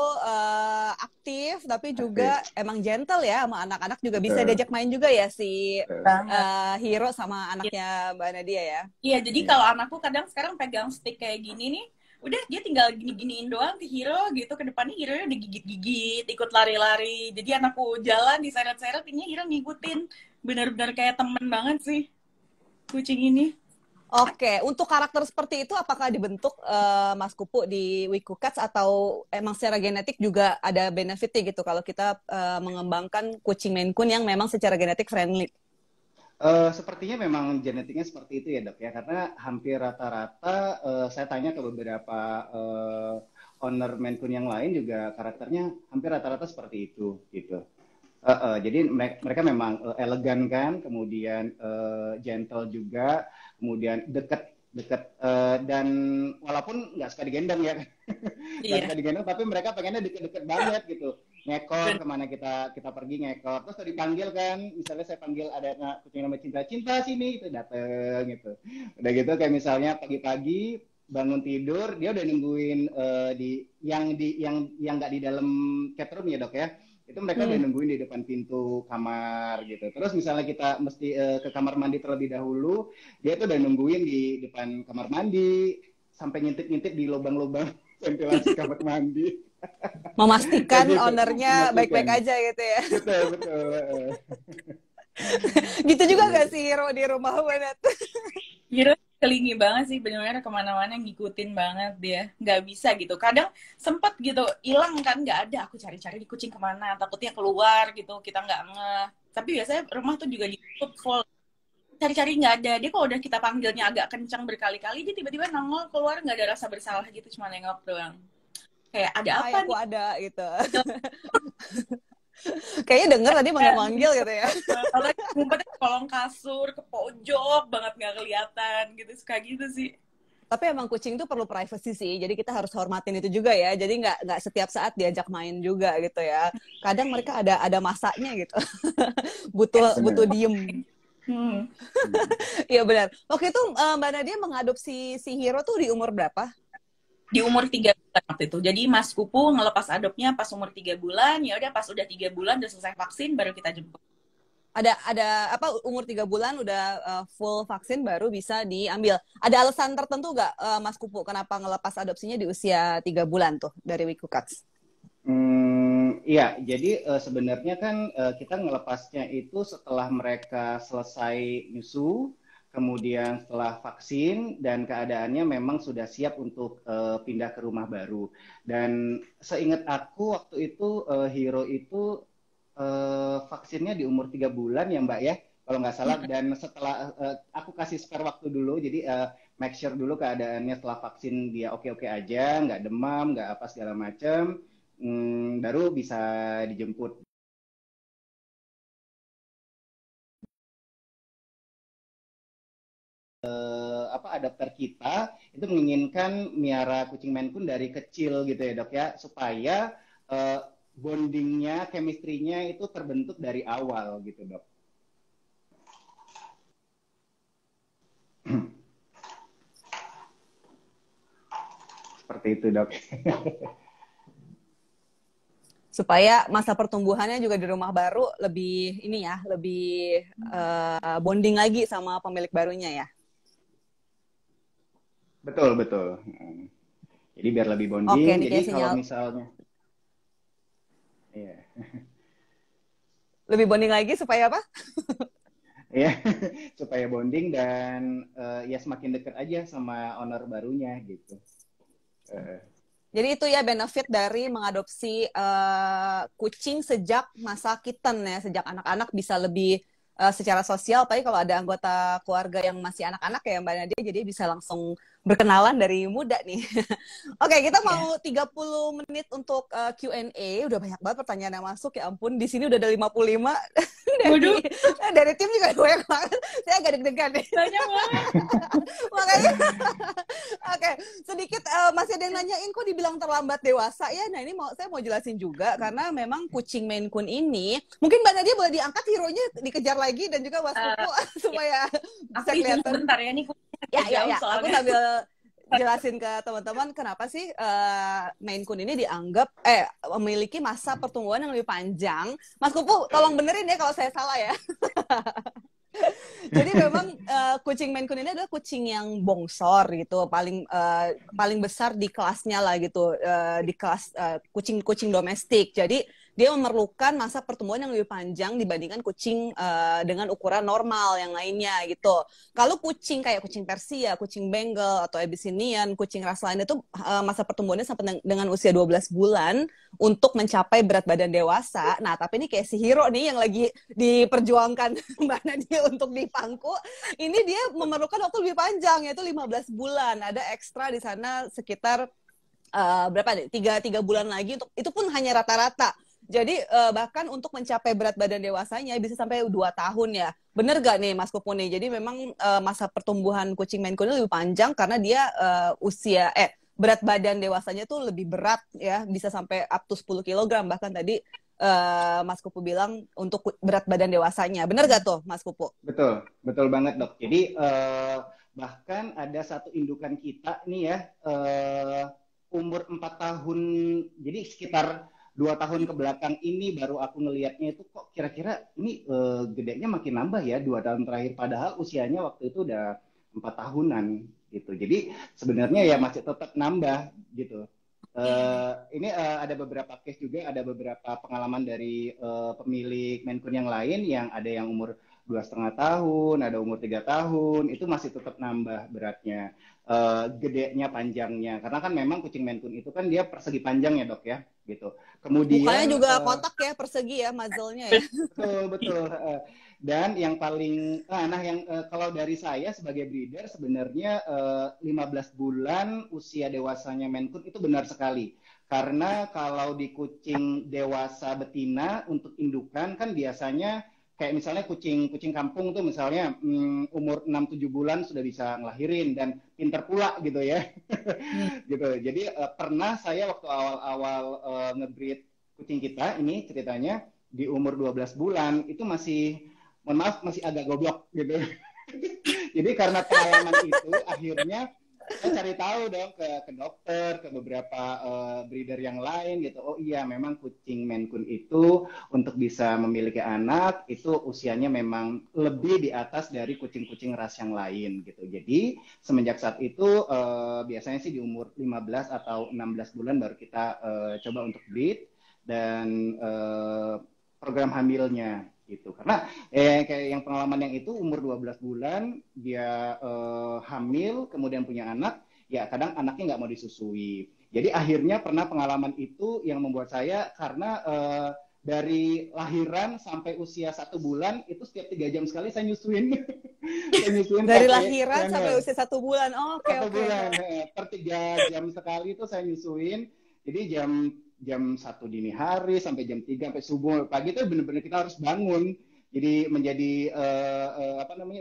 Speaker 1: aktif tapi juga emang gentle ya sama anak-anak, juga bisa diajak main juga ya si Hiro sama anaknya Mbak Nadia ya.
Speaker 2: Iya, jadi kalau anakku kadang sekarang pegang stick kayak gini nih, udah dia tinggal gini-giniin doang ke Hiro gitu, ke depannya Hiro udah gigit-gigit, ikut lari-lari, jadi anakku jalan diseret-seret, ini Hiro ngikutin, benar-benar kayak temen banget sih kucing ini.
Speaker 1: Oke, untuk karakter seperti itu apakah dibentuk Mas Kupu di Wiku Cats atau emang secara genetik juga ada benefitnya gitu kalau kita mengembangkan kucing Maine Coon yang memang secara genetik friendly?
Speaker 3: Sepertinya memang genetiknya seperti itu ya dok ya, karena hampir rata-rata saya tanya ke beberapa owner Maine Coon yang lain juga karakternya hampir rata-rata seperti itu gitu. Jadi mereka memang elegan kan, kemudian gentle juga, kemudian deket dan walaupun nggak suka digendong ya, nggak suka
Speaker 2: Iya.
Speaker 3: digendong, tapi mereka pengennya deket-deket banget gitu, ngekor kemana kita kita pergi ngekor, terus kalau dipanggil kan, misalnya saya panggil ada kucing nama cinta-cinta sini, itu dateng gitu, udah gitu kayak misalnya pagi-pagi bangun tidur dia udah nungguin yang nggak di dalam cat room ya dok ya, itu mereka udah
Speaker 1: Hmm.
Speaker 3: nungguin di depan pintu kamar gitu. Terus misalnya kita mesti ke kamar mandi terlebih dahulu, dia tuh udah nungguin di depan kamar mandi sampai ngintip-ngintip di lubang-lubang ventilasi kamar mandi. Kayak
Speaker 1: Memastikan
Speaker 3: gitu,
Speaker 1: ownernya
Speaker 3: memastikan.
Speaker 1: baik-baik aja gitu ya.
Speaker 3: Betul, betul.
Speaker 1: Gitu juga
Speaker 3: Kayak
Speaker 1: gak
Speaker 3: gitu.
Speaker 1: sih Hero di rumah Banet?
Speaker 2: Hero kelingi banget sih, bener-bener kemana-mana ngikutin banget dia. Nggak bisa gitu. Kadang sempet gitu, hilang kan, nggak ada. Aku cari-cari di kucing kemana, takutnya keluar gitu, kita nggak ngeh. Tapi biasanya rumah tuh juga ditutup full. Cari-cari nggak ada. Dia kalau udah kita panggilnya agak kencang berkali-kali, dia tiba-tiba nongol keluar, nggak ada rasa bersalah gitu, cuma nengok doang. Kayak ada
Speaker 1: Hai,
Speaker 2: apa
Speaker 1: aku
Speaker 2: nih?
Speaker 1: ada gitu. Kayaknya denger tadi manggil-manggil gitu ya.
Speaker 2: Atau ngumpetnya ke kolong kasur, ke pojok banget nggak kelihatan gitu, suka gitu sih.
Speaker 1: Tapi emang kucing tuh perlu privacy sih, jadi kita harus hormatin itu juga ya. Jadi nggak setiap saat diajak main juga gitu ya. Kadang mereka ada masanya gitu, butuh
Speaker 3: Bener.
Speaker 1: butuh diem.
Speaker 2: Hmm.
Speaker 1: Iya benar. Waktu itu Mbak Nadia mengadopsi si Hero tuh di umur berapa?
Speaker 2: Di umur 3 bulan waktu itu. Jadi Mas Kupu ngelepas adopnya pas umur 3 bulan, ya udah pas udah 3 bulan udah selesai vaksin baru kita jemput.
Speaker 1: Ada apa umur 3 bulan udah full vaksin baru bisa diambil. Ada alasan tertentu nggak Mas Kupu kenapa ngelepas adopsinya di usia 3 bulan tuh dari Wiku Cats?
Speaker 3: Iya, jadi sebenarnya kan kita ngelepasnya itu setelah mereka selesai nyusu, kemudian setelah vaksin dan keadaannya memang sudah siap untuk pindah ke rumah baru. Dan seingat aku waktu itu Hero itu vaksinnya di umur 3 bulan ya Mbak ya, kalau nggak salah. Dan setelah aku kasih spare waktu dulu, jadi make sure dulu keadaannya setelah vaksin dia oke-oke aja, nggak demam, nggak apa segala macam. Baru bisa dijemput. Apa adapter kita itu menginginkan miara kucing Maine Coon dari kecil gitu ya dok ya, supaya eh, bondingnya, chemistry-nya itu terbentuk dari awal gitu dok. Seperti itu dok.
Speaker 1: Supaya masa pertumbuhannya juga di rumah baru lebih ini ya, lebih bonding lagi sama pemilik barunya ya.
Speaker 3: Betul betul. Jadi biar lebih
Speaker 1: Oke,
Speaker 3: bonding.
Speaker 1: ini
Speaker 3: Jadi
Speaker 1: kayak
Speaker 3: kalau
Speaker 1: sinyal
Speaker 3: misalnya, ya,
Speaker 1: lebih bonding lagi supaya apa?
Speaker 3: ya supaya bonding dan ya semakin dekat aja sama owner barunya gitu. Eh,
Speaker 1: Jadi itu ya benefit dari mengadopsi kucing sejak masa kitten ya, sejak anak-anak bisa lebih secara sosial, tapi kalau ada anggota keluarga yang masih anak-anak ya Mbak Nadia, jadi bisa langsung berkenalan dari muda nih. Oke, kita
Speaker 2: Ya.
Speaker 1: mau 30 menit untuk Q&A. Udah banyak banget pertanyaan yang masuk, ya ampun. Di sini udah ada 55
Speaker 2: Waduh,
Speaker 1: dari tim juga banyak banget. Saya agak deg-degan deh.
Speaker 2: banyak banget.
Speaker 1: Makanya oke, sedikit masih ada yang nanyain kok dibilang terlambat dewasa ya. Nah ini saya mau jelasin juga karena memang kucing Maine Coon ini mungkin Mbak Nadia boleh diangkat Hero-nya dikejar lagi dan juga Mas
Speaker 2: Eh,
Speaker 1: Kuku
Speaker 2: ya,
Speaker 1: supaya
Speaker 2: aku
Speaker 1: bisa
Speaker 2: izin
Speaker 1: kelihatan.
Speaker 2: sebentar ya, nih
Speaker 1: Ya,
Speaker 2: agak
Speaker 1: ya,
Speaker 2: jauh
Speaker 1: ya. Aku
Speaker 2: soalnya.
Speaker 1: sambil jelasin ke teman-teman kenapa sih Maine Coon ini dianggap memiliki masa pertumbuhan yang lebih panjang. Mas Kupu, tolong benerin ya kalau saya salah ya. Jadi memang kucing Maine Coon ini adalah kucing yang bongsor gitu, paling besar di kelasnya lah gitu, di kelas kucing-kucing domestik. Jadi dia memerlukan masa pertumbuhan yang lebih panjang dibandingkan kucing dengan ukuran normal yang lainnya gitu. Kalau kucing kayak kucing Persia, kucing Bengal atau Abyssinian, kucing ras lain itu masa pertumbuhannya sampai dengan usia 12 bulan untuk mencapai berat badan dewasa. Nah, tapi ini kayak si Hiro nih yang lagi diperjuangkan Mbak Nadia untuk dipangku, ini dia memerlukan waktu lebih panjang, yaitu 15 bulan. Ada ekstra di sana sekitar berapa nih? Tiga bulan lagi untuk itu pun hanya rata-rata. Jadi bahkan untuk mencapai berat badan dewasanya bisa sampai 2 tahun ya. Bener gak nih Mas Pupu nih? Jadi memang masa pertumbuhan kucing Maine Coon ini lebih panjang karena dia berat badan dewasanya tuh lebih berat ya, bisa sampai up to 10 kilogram bahkan tadi Mas Pupu bilang untuk berat badan dewasanya. Bener gak tuh Mas Pupu?
Speaker 3: Betul, betul banget dok. Jadi bahkan ada satu indukan kita nih ya, umur 4 tahun, jadi sekitar 2 tahun ke belakang ini baru aku ngelihatnya itu kok kira-kira ini gedenya makin nambah ya 2 tahun terakhir, padahal usianya waktu itu udah 4 tahunan gitu. Jadi sebenarnya ya masih tetap nambah gitu. Ini ada beberapa case juga, ada beberapa pengalaman dari pemilik Maine Coon yang lain yang ada yang umur 2,5 tahun, ada umur 3 tahun, itu masih tetap nambah beratnya, gedenya, panjangnya. Karena kan memang kucing Maine Coon itu kan dia persegi panjang ya dok ya, gitu. Kemudian
Speaker 1: mukanya juga kotak ya, persegi ya, muzzle-nya ya.
Speaker 3: Betul, betul. Dan yang paling, kalau dari saya sebagai breeder sebenarnya 15 bulan usia dewasanya Maine Coon itu benar sekali. Karena kalau di kucing dewasa betina untuk indukan kan biasanya kayak misalnya kucing kampung tuh misalnya umur 6-7 bulan sudah bisa ngelahirin dan pinter pula gitu ya. Gitu. Jadi pernah saya waktu awal-awal nge-breed kucing kita ini ceritanya di umur 12 bulan itu masih, mohon maaf, masih agak goblok gitu. Jadi karena pengalaman itu akhirnya saya cari tahu dong ke dokter, ke beberapa breeder yang lain gitu. Oh iya, memang kucing Maine Coon itu untuk bisa memiliki anak itu usianya memang lebih di atas dari kucing-kucing ras yang lain gitu. Jadi semenjak saat itu biasanya sih di umur 15 atau 16 bulan baru kita coba untuk breed dan program hamilnya gitu. Karena kayak yang pengalaman yang itu umur 12 bulan dia hamil kemudian punya anak, ya kadang anaknya nggak mau disusui. Jadi akhirnya pernah pengalaman itu yang membuat saya, karena dari lahiran sampai usia 1 bulan itu setiap 3 jam sekali saya nyusuin. Saya nyusuin
Speaker 1: dari lahiran sampai usia 1 bulan. Oh, oke.
Speaker 3: 1 bulan per 3 jam sekali itu saya nyusuin. Jadi jam 1 dini hari sampai jam 3 sampai subuh pagi itu benar-benar kita harus bangun. Jadi menjadi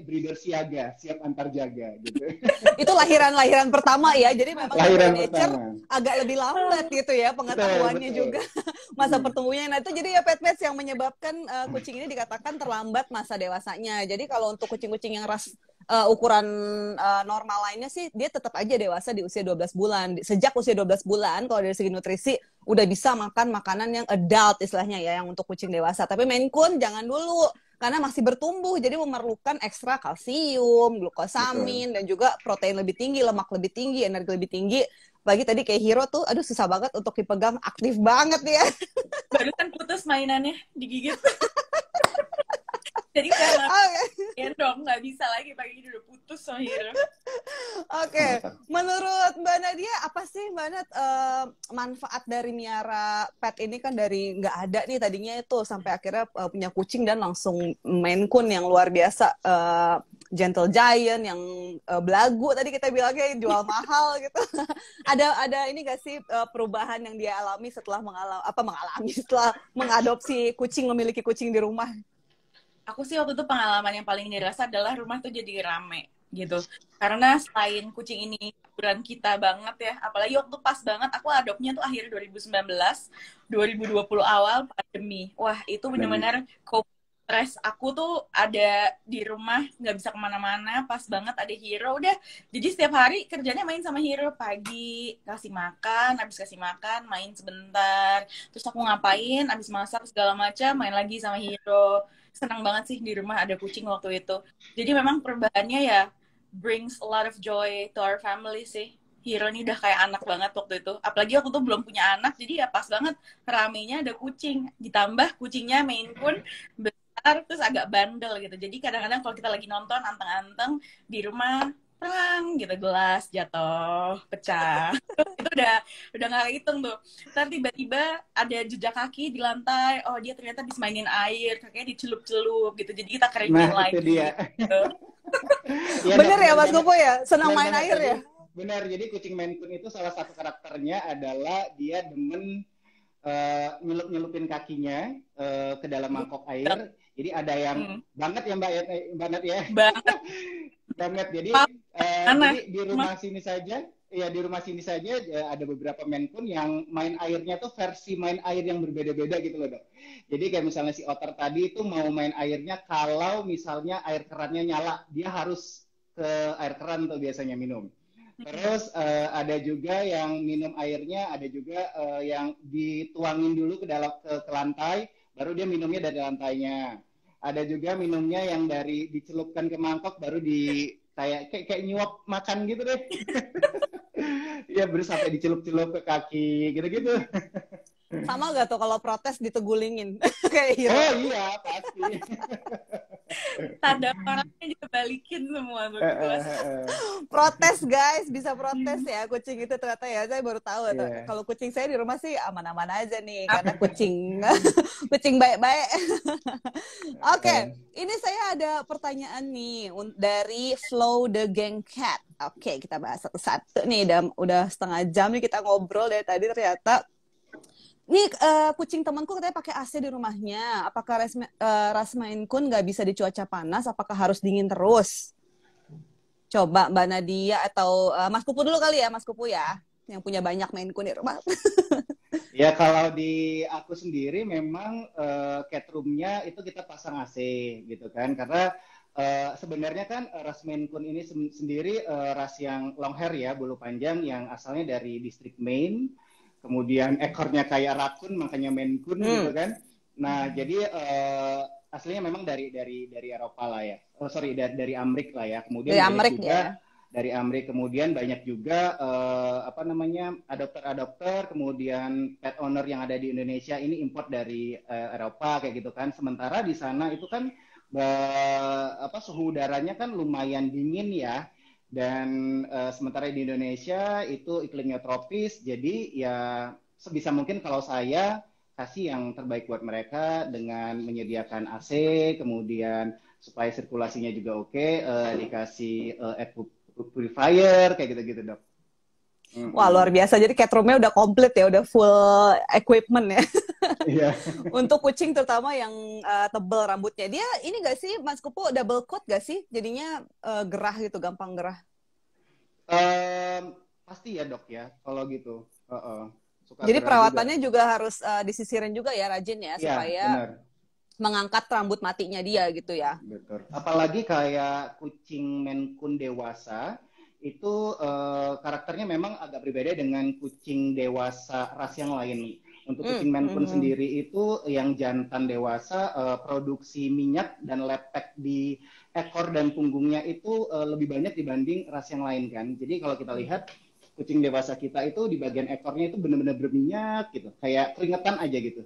Speaker 3: breeder siaga, siap antar jaga gitu.
Speaker 1: Itu lahiran pertama ya. Jadi memang
Speaker 3: lahiran
Speaker 1: nature
Speaker 3: pertama
Speaker 1: agak lebih lambat gitu ya pengetahuannya
Speaker 3: betul.
Speaker 1: juga masa pertumbuhannya. Nah, itu jadi ya pet-pets yang menyebabkan kucing ini dikatakan terlambat masa dewasanya. Jadi kalau untuk kucing-kucing yang ras ukuran normal lainnya sih dia tetap aja dewasa di usia 12 bulan. Sejak usia 12 bulan kalau dari segi nutrisi udah bisa makan makanan yang adult istilahnya ya, yang untuk kucing dewasa. Tapi Maine Coon jangan dulu karena masih bertumbuh, jadi memerlukan ekstra kalsium, glukosamin, dan juga protein lebih tinggi, lemak lebih tinggi, energi lebih tinggi. Bagi tadi kayak Hiro tuh, aduh susah banget untuk dipegang, aktif banget ya.
Speaker 2: Baru kan putus mainannya, digigit. Jadi udah dong, nggak bisa lagi pagi ini udah putus sama Hiro.
Speaker 1: Oke. Menurut Mbak Nadia apa sih Mbak Nat manfaat dari miara pet ini? Kan dari nggak ada nih tadinya itu sampai akhirnya punya kucing dan langsung Maine Coon yang luar biasa, gentle giant yang belagu tadi kita bilangnya jual mahal gitu. ada ini nggak sih perubahan yang dia alami setelah setelah mengadopsi kucing, memiliki kucing di rumah?
Speaker 2: Aku sih waktu itu pengalaman yang paling dirasa adalah rumah tuh jadi rame gitu. Karena selain kucing ini hiburan kita banget ya, apalagi waktu pas banget aku adopnya tuh akhir 2019, 2020 awal pandemi. Wah, itu benar-benar stres. Aku tuh ada di rumah, nggak bisa kemana-mana, pas banget ada Hiro. Udah, jadi setiap hari kerjanya main sama Hiro. Pagi, kasih makan, habis kasih makan, main sebentar. Terus aku ngapain, habis masak segala macam, main lagi sama Hiro. Senang banget sih di rumah ada kucing waktu itu. Jadi memang perubahannya ya brings a lot of joy to our family sih. Hero ini udah kayak anak banget waktu itu. Apalagi aku tuh belum punya anak, jadi ya pas banget ramenya ada kucing. Ditambah kucingnya Maine Coon besar, terus agak bandel gitu. Jadi kadang-kadang kalau kita lagi nonton anteng-anteng di rumah, perang gitu, gelas jatuh, pecah. Itu udah nggak hitung tuh. Ntar tiba-tiba ada jejak kaki di lantai. Oh, dia ternyata habis mainin air, kakinya dicelup-celup gitu. Jadi kita keringin
Speaker 3: Nah, itu
Speaker 2: lagi.
Speaker 3: dia.
Speaker 2: Gitu.
Speaker 3: Iya,
Speaker 1: Bener
Speaker 3: Dok,
Speaker 1: ya Mas
Speaker 3: banget.
Speaker 1: Kupu ya, senang
Speaker 3: Benar
Speaker 1: main
Speaker 3: banget.
Speaker 1: air
Speaker 3: Jadi,
Speaker 1: ya.
Speaker 3: benar. Jadi kucing Maine Coon itu salah satu karakternya adalah dia demen nyelup-nyelupin kakinya ke dalam mangkok air. Jadi ada yang banget ya Mbak Mbak Nat ya.
Speaker 2: Banget.
Speaker 3: Banget. Jadi
Speaker 2: Aneh.
Speaker 3: jadi di rumah sini saja, ya di rumah sini saja ada beberapa Maine Coon yang main airnya tuh versi main air yang berbeda-beda gitu loh, Dok. Jadi kayak misalnya si Otter tadi itu mau main airnya kalau misalnya air kerannya nyala, dia harus ke air keran tuh biasanya minum. Terus ada juga yang minum airnya, ada juga yang dituangin dulu ke dalam ke lantai, baru dia minumnya dari lantainya. Ada juga minumnya yang dari dicelupkan ke mangkok, baru di kayak nyuap makan gitu deh. Iya, baru sampai dicelup-celup ke kaki, gitu-gitu.
Speaker 1: Sama gak tuh kalau protes ditegulingin kayak Hero?
Speaker 3: Oh iya, pasti.
Speaker 2: Tanda orangnya dibalikin semua tuh.
Speaker 1: Protes guys, bisa protes ya kucing itu ternyata ya. Saya baru tahu kalau kucing saya di rumah sih aman-aman aja nih karena kucing kucing baik-baik. Oke, ini saya ada pertanyaan nih dari Flow the Gang Cat. Oke, kita bahas satu-satu nih. Udah setengah jam nih kita ngobrol dari tadi ternyata. Nih kucing temanku katanya pakai AC di rumahnya. Apakah ras Maine Coon nggak bisa di cuaca panas? Apakah harus dingin terus? Coba Mbak Nadia atau Mas Kupu dulu kali ya, Mas Kupu ya, yang punya banyak Maine Coon di rumah.
Speaker 3: Ya kalau di aku sendiri memang cat room-nya itu kita pasang AC gitu kan, karena sebenarnya kan ras Maine Coon ini sendiri ras yang long hair ya, bulu panjang yang asalnya dari distrik Maine. Kemudian ekornya kayak rakun, makanya Maine Coon gitu kan. Nah, jadi aslinya memang dari Eropa lah ya. Oh sorry, dari Amrik lah ya. Kemudian
Speaker 1: dari
Speaker 3: banyak
Speaker 1: Amrik
Speaker 3: juga
Speaker 1: ya.
Speaker 3: dari Amrik, kemudian banyak juga apa namanya adopter, kemudian pet owner yang ada di Indonesia ini import dari Eropa kayak gitu kan. Sementara di sana itu kan suhu udaranya kan lumayan dingin ya. Dan sementara di Indonesia itu iklimnya tropis, jadi ya sebisa mungkin kalau saya kasih yang terbaik buat mereka dengan menyediakan AC, kemudian supaya sirkulasinya juga oke, dikasih air purifier, kayak gitu-gitu, Dok.
Speaker 1: Wah, luar biasa. Jadi cat room-nya udah komplit ya, udah full equipment ya.
Speaker 3: Iya.
Speaker 1: Untuk kucing terutama yang tebel rambutnya. Dia ini gak sih, Mas Kupu, double coat gak sih? Jadinya gerah gitu, gampang gerah.
Speaker 3: Pasti ya Dok ya, kalau gitu. Suka
Speaker 1: Jadi
Speaker 3: gerah
Speaker 1: perawatannya
Speaker 3: juga
Speaker 1: harus disisirin juga ya, rajin ya,
Speaker 3: Iya,
Speaker 1: supaya
Speaker 3: benar.
Speaker 1: mengangkat rambut matinya dia gitu ya.
Speaker 3: Betul. Apalagi kayak kucing Maine Coon dewasa, itu karakternya memang agak berbeda dengan kucing dewasa ras yang lain. Untuk kucing Maine Coon sendiri itu yang jantan dewasa produksi minyak dan lepek di ekor dan punggungnya itu lebih banyak dibanding ras yang lain kan. Jadi kalau kita lihat kucing dewasa kita itu di bagian ekornya itu benar-benar berminyak gitu, kayak keringetan aja gitu.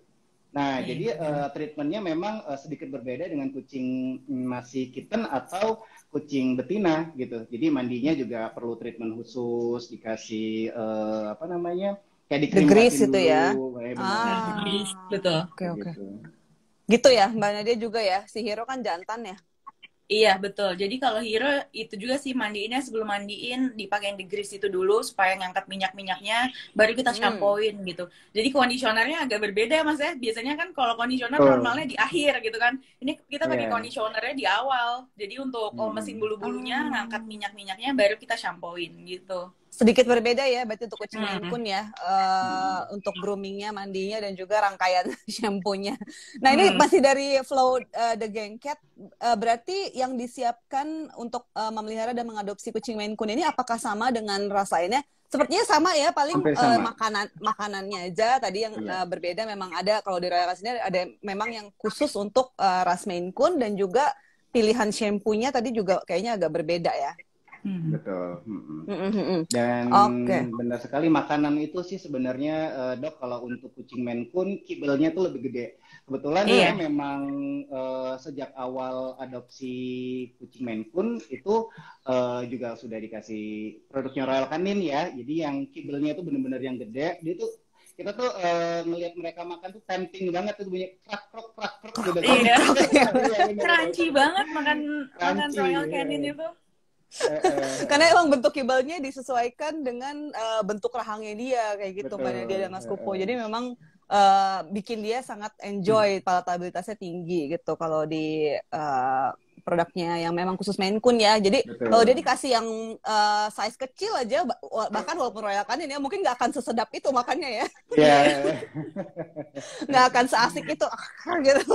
Speaker 3: Nah, jadi treatmentnya memang sedikit berbeda dengan kucing masih kitten atau kucing betina gitu. Jadi mandinya juga perlu treatment khusus, dikasih kayak dikerimasin
Speaker 1: itu ya.
Speaker 2: Betul.
Speaker 1: Oke. Gitu ya, Mbak Nadia juga ya. Si Hero kan jantan ya.
Speaker 2: Iya, betul. Jadi kalau Hero itu juga sih mandiinnya sebelum mandiin dipakein degrease itu dulu supaya ngangkat minyak-minyaknya, baru kita shampooin gitu. Jadi kondisionernya agak berbeda Mas ya. Biasanya kan kalau kondisioner normalnya di akhir gitu kan. Ini kita pakai kondisionernya di awal. Jadi untuk mesin bulu-bulunya, ngangkat minyak-minyaknya baru kita shampooin gitu.
Speaker 1: Sedikit berbeda ya, berarti untuk kucing Maine Coon ya, untuk groomingnya, mandinya, dan juga rangkaian shampoo-nya. Nah ini masih dari Flow the Gang Cat, berarti yang disiapkan untuk memelihara dan mengadopsi kucing Maine Coon ini apakah sama dengan ras lainnya? Sepertinya sama ya, paling makanannya aja tadi yang berbeda. Memang ada, kalau di Royal Canin ada memang yang khusus untuk ras Maine Coon, dan juga pilihan shampoo-nya tadi juga kayaknya agak berbeda ya.
Speaker 3: Betul. Dan
Speaker 1: Oke.
Speaker 3: benar sekali makanan itu sih sebenarnya dok, kalau untuk kucing Maine Coon kibelnya tuh lebih gede. Kebetulan saya
Speaker 2: Iya.
Speaker 3: memang sejak awal adopsi kucing Maine Coon itu juga sudah dikasih produknya Royal Canin ya. Jadi yang kibelnya itu benar-benar yang gede. Dia tuh kita tuh ngelihat mereka makan tuh tempting banget tuh, bunyi krak krok gitu kan.
Speaker 2: Iya.
Speaker 3: Iya, benar.
Speaker 2: Crunchy banget makan
Speaker 3: Crunchy,
Speaker 2: Royal
Speaker 3: ya.
Speaker 2: Canin itu.
Speaker 1: Karena emang bentuk kibelnya disesuaikan dengan bentuk rahangnya dia kayak gitu, Mbak Nadia dan Mas Kupo. Jadi memang bikin dia sangat enjoy, palatabilitasnya tinggi gitu kalau di produknya yang memang khusus Maine Coon ya. Jadi
Speaker 3: Betul.
Speaker 1: kalau dia dikasih yang size kecil aja, bahkan walaupun Royal Canin ya, mungkin nggak akan sesedap itu makannya ya.
Speaker 3: Iya.
Speaker 1: Nggak akan seasik itu gitu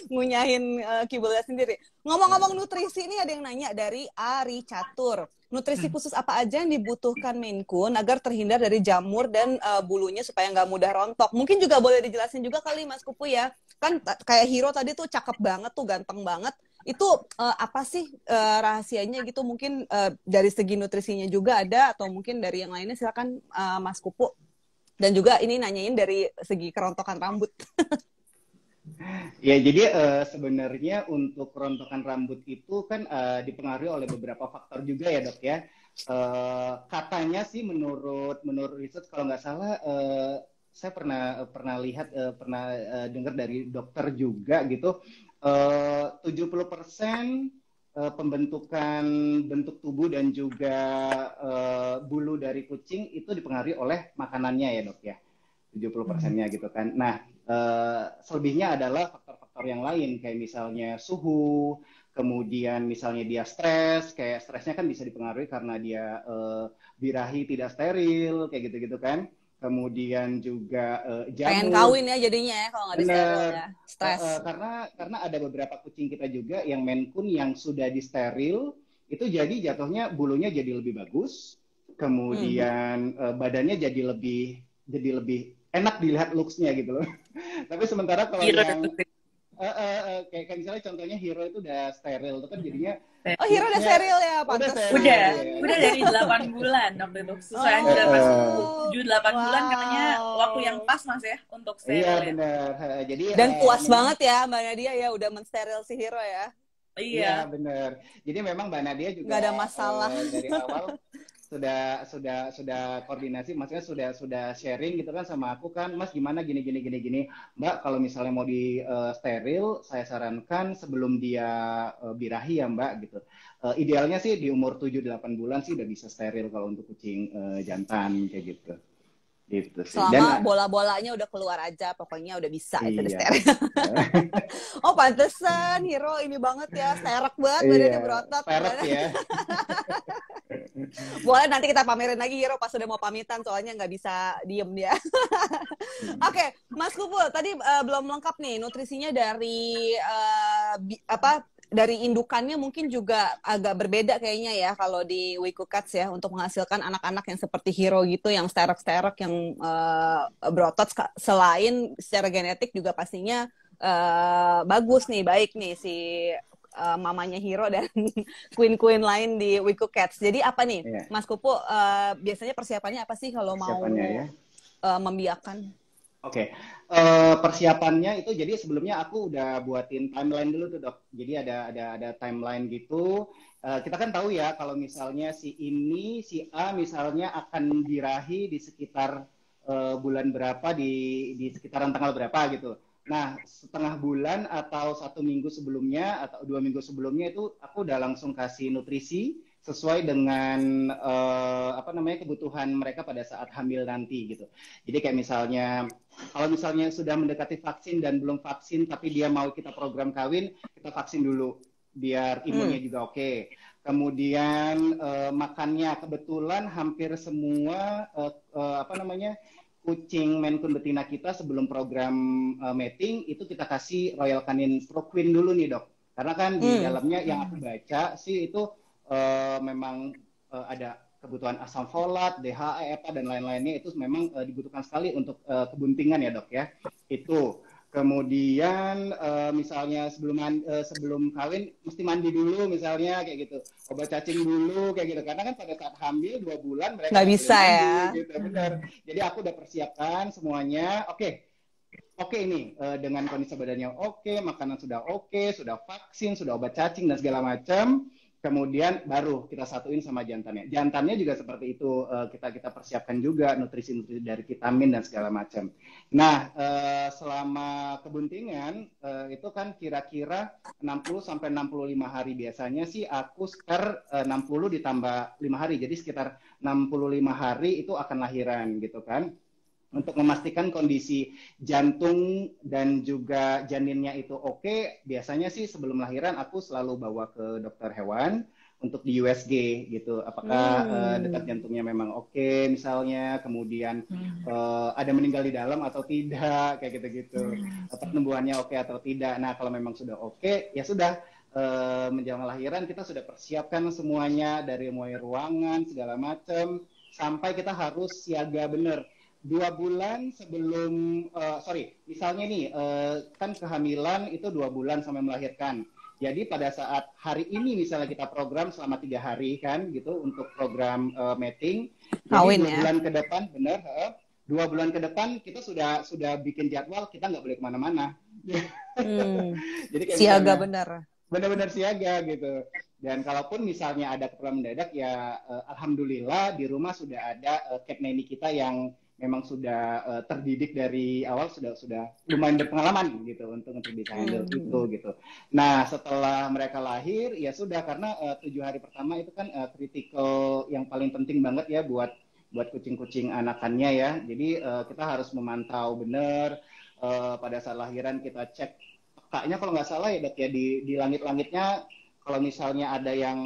Speaker 1: ngunyahin kibelnya sendiri. Ngomong-ngomong nutrisi, ini ada yang nanya dari Ari Catur. Nutrisi khusus apa aja yang dibutuhkan Maine Coon agar terhindar dari jamur dan bulunya supaya nggak mudah rontok? Mungkin juga boleh dijelasin juga kali Mas Kupu ya. Kan kayak Hiro tadi tuh cakep banget tuh, ganteng banget. Itu apa sih rahasianya gitu? Mungkin dari segi nutrisinya juga ada, atau mungkin dari yang lainnya, silakan Mas Kupu. Dan juga ini nanyain dari segi kerontokan rambut.
Speaker 3: Ya, jadi sebenarnya untuk kerontokan rambut itu kan dipengaruhi oleh beberapa faktor juga ya dok ya. Katanya sih menurut riset kalau nggak salah, saya pernah lihat, dengar dari dokter juga gitu, 70% pembentukan bentuk tubuh dan juga bulu dari kucing itu dipengaruhi oleh makanannya ya dok ya. 70%-nya gitu kan. Nah, selebihnya adalah faktor-faktor yang lain, kayak misalnya suhu, kemudian misalnya dia stres, kayak stresnya kan bisa dipengaruhi karena dia birahi tidak steril, kayak gitu-gitu kan. Kemudian juga
Speaker 1: Pengen
Speaker 3: jamur.
Speaker 1: kawin ya jadinya ya kalau nggak disteril
Speaker 3: Bener.
Speaker 1: ya. Stres.
Speaker 3: Karena ada beberapa kucing kita juga yang Maine Coon yang sudah disteril, itu jadi jatuhnya bulunya jadi lebih bagus, kemudian badannya jadi lebih enak dilihat looks-nya gitu loh. Tapi sementara kalau
Speaker 2: Hero
Speaker 3: yang
Speaker 2: itu sih.
Speaker 3: kayak misalnya contohnya Hero itu udah steril, itu kan jadinya
Speaker 1: Oh, Hiro udah
Speaker 3: looks-nya
Speaker 1: steril ya,
Speaker 3: udah
Speaker 1: pantesan.
Speaker 3: steril.
Speaker 2: Udah
Speaker 3: Ya.
Speaker 2: dari 8 bulan waktu itu. Sesuai
Speaker 1: Oh.
Speaker 2: anjuran Mas Kupu. 7-8 bulan
Speaker 1: Wow.
Speaker 2: katanya waktu yang pas Mas ya untuk
Speaker 3: Iya
Speaker 2: steril ya.
Speaker 3: benar. Jadi
Speaker 1: Dan puas
Speaker 3: memang
Speaker 1: banget ya Mbak Nadia ya udah mensteril si Hiro ya.
Speaker 3: iya
Speaker 2: Iya.
Speaker 3: benar. Jadi memang Mbak Nadia juga
Speaker 1: Nggak ada masalah.
Speaker 3: dari awal sudah koordinasi, maksudnya sudah sharing gitu kan sama aku kan, Mas gimana gini Mbak, kalau misalnya mau di steril, saya sarankan sebelum dia birahi ya Mbak gitu. Idealnya sih di umur 7-8 bulan sih udah bisa steril kalau untuk kucing jantan kayak gitu. Gitu sih.
Speaker 1: Selama bola-bolanya udah keluar aja, pokoknya udah bisa itu udah
Speaker 3: Iya.
Speaker 1: steril. Oh, pantesan Hiro ini banget ya, sterek banget,
Speaker 3: Iya,
Speaker 1: badannya berotot.
Speaker 3: peret ya.
Speaker 1: Boleh nanti kita pamerin lagi Hiro pas udah mau pamitan, soalnya nggak bisa diem dia. Oke, Mas Kupu, tadi belum lengkap nih nutrisinya dari dari indukannya mungkin juga agak berbeda kayaknya ya kalau di Wiku Cats ya, untuk menghasilkan anak-anak yang seperti Hiro gitu, yang sterek-sterek, yang berotot. Selain secara genetik juga pastinya bagus nih, baik nih si mamanya Hiro dan queen-queen lain di Wiku Cats. Jadi apa nih, Mas Kupu, biasanya persiapannya apa sih kalau mau membiakan?
Speaker 3: Oke. Persiapannya itu, jadi sebelumnya aku udah buatin timeline dulu tuh dok. Jadi ada timeline gitu. Kita kan tahu ya kalau misalnya si A misalnya akan birahi di sekitar bulan berapa, di sekitaran tanggal berapa gitu. Nah, setengah bulan atau 1 minggu sebelumnya atau 2 minggu sebelumnya itu aku udah langsung kasih nutrisi sesuai dengan kebutuhan mereka pada saat hamil nanti gitu. Jadi kayak misalnya kalau misalnya sudah mendekati vaksin dan belum vaksin tapi dia mau kita program kawin, kita vaksin dulu biar imunnya juga oke. Kemudian makannya, kebetulan hampir semua kucing Maine Coon betina kita sebelum program mating itu kita kasih Royal Canin Pro Queen dulu nih dok. Karena kan di dalamnya yang aku baca sih itu memang ada kebutuhan asam folat, DHA, EPA dan lain-lainnya, itu memang dibutuhkan sekali untuk kebuntingan ya dok ya. Itu. Kemudian misalnya sebelum kawin mesti mandi dulu misalnya kayak gitu, obat cacing dulu kayak gitu. Karena kan pada saat hamil 2 bulan mereka
Speaker 1: Nggak
Speaker 3: nggak boleh
Speaker 1: bisa
Speaker 3: mandi
Speaker 1: ya.
Speaker 3: gitu, benar. Jadi aku udah persiapkan semuanya. Oke ini dengan kondisi badannya oke, makanan sudah oke, sudah vaksin, sudah obat cacing dan segala macam. Kemudian baru kita satuin sama jantannya. Jantannya juga seperti itu, kita persiapkan juga nutrisi-nutrisi dari vitamin dan segala macam. Nah, selama kebuntingan itu kan kira-kira 60 sampai 65 hari, biasanya sih aku spare 60 ditambah 5 hari. Jadi sekitar 65 hari itu akan lahiran gitu kan. Untuk memastikan kondisi jantung dan juga janinnya itu oke, biasanya sih sebelum lahiran aku selalu bawa ke dokter hewan untuk di USG gitu. Apakah detak jantungnya memang oke misalnya, kemudian ada meninggal di dalam atau tidak, kayak gitu-gitu. Pertumbuhannya oke atau tidak. Nah, kalau memang sudah oke, ya sudah menjelang lahiran kita sudah persiapkan semuanya dari mulai ruangan segala macam sampai kita harus siaga bener 2 bulan sebelum, misalnya nih, kan kehamilan itu 2 bulan sampai melahirkan. Jadi pada saat hari ini misalnya kita program selama 3 hari kan, gitu untuk program mating. Jadi 2 bulan ke depan, benar, 2 bulan ke depan kita sudah bikin jadwal, kita nggak boleh kemana-mana. Jadi kayak
Speaker 1: siaga
Speaker 3: misalnya,
Speaker 1: bener.
Speaker 3: benar-benar siaga gitu. Dan kalaupun misalnya ada keperluan mendadak, ya alhamdulillah di rumah sudah ada cat nanny kita yang memang sudah terdidik dari awal, sudah lumayan berpengalaman gitu untuk bisa handle itu gitu. Nah, setelah mereka lahir ya sudah, karena 7 hari pertama itu kan kritikal yang paling penting banget ya buat kucing-kucing anakannya ya. Jadi kita harus memantau benar pada saat lahiran, kita cek kayaknya kalau nggak salah ya Dok ya, di langit-langitnya kalau misalnya ada yang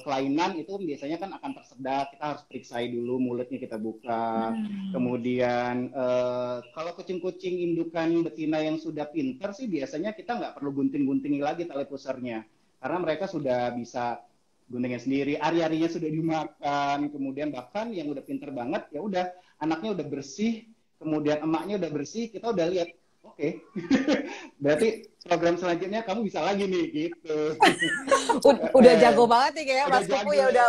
Speaker 3: kelainan itu biasanya kan akan tersedak, kita harus periksa dulu, mulutnya kita buka. Kemudian kalau kucing-kucing indukan betina yang sudah pinter sih biasanya kita nggak perlu gunting-gunting lagi tali pusarnya, karena mereka sudah bisa guntingnya sendiri, ari-arinya sudah dimakan. Kemudian bahkan yang udah pinter banget ya udah anaknya udah bersih, kemudian emaknya udah bersih, kita udah lihat oke. Berarti program selanjutnya kamu bisa lagi nih gitu.
Speaker 1: Udah jago banget nih kayaknya
Speaker 3: Udah
Speaker 1: Mas Pupu
Speaker 3: jago.
Speaker 1: ya,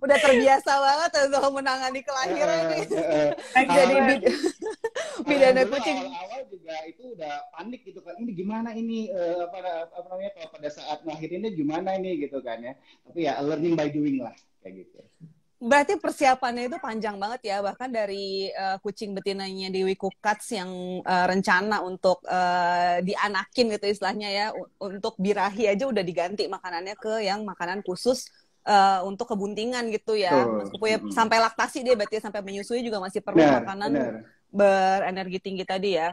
Speaker 1: udah terbiasa banget untuk menangani kelahiran nih. Jadi bidannya kucing.
Speaker 3: Awal-awal juga itu udah panik gitu kan. Ini gimana ini apa namanya, kalau pada saat ngelahirinnya gimana ini gitu kan ya. Tapi ya learning by doing lah kayak gitu.
Speaker 1: Berarti persiapannya itu panjang banget ya, bahkan dari kucing betinanya di Wiku Cats yang rencana untuk dianakin gitu istilahnya ya, untuk birahi aja udah diganti makanannya ke yang makanan khusus untuk kebuntingan gitu ya. Mas Pupu ya, sampai laktasi dia berarti sampai menyusui juga masih perlu makanan berenergi tinggi tadi ya.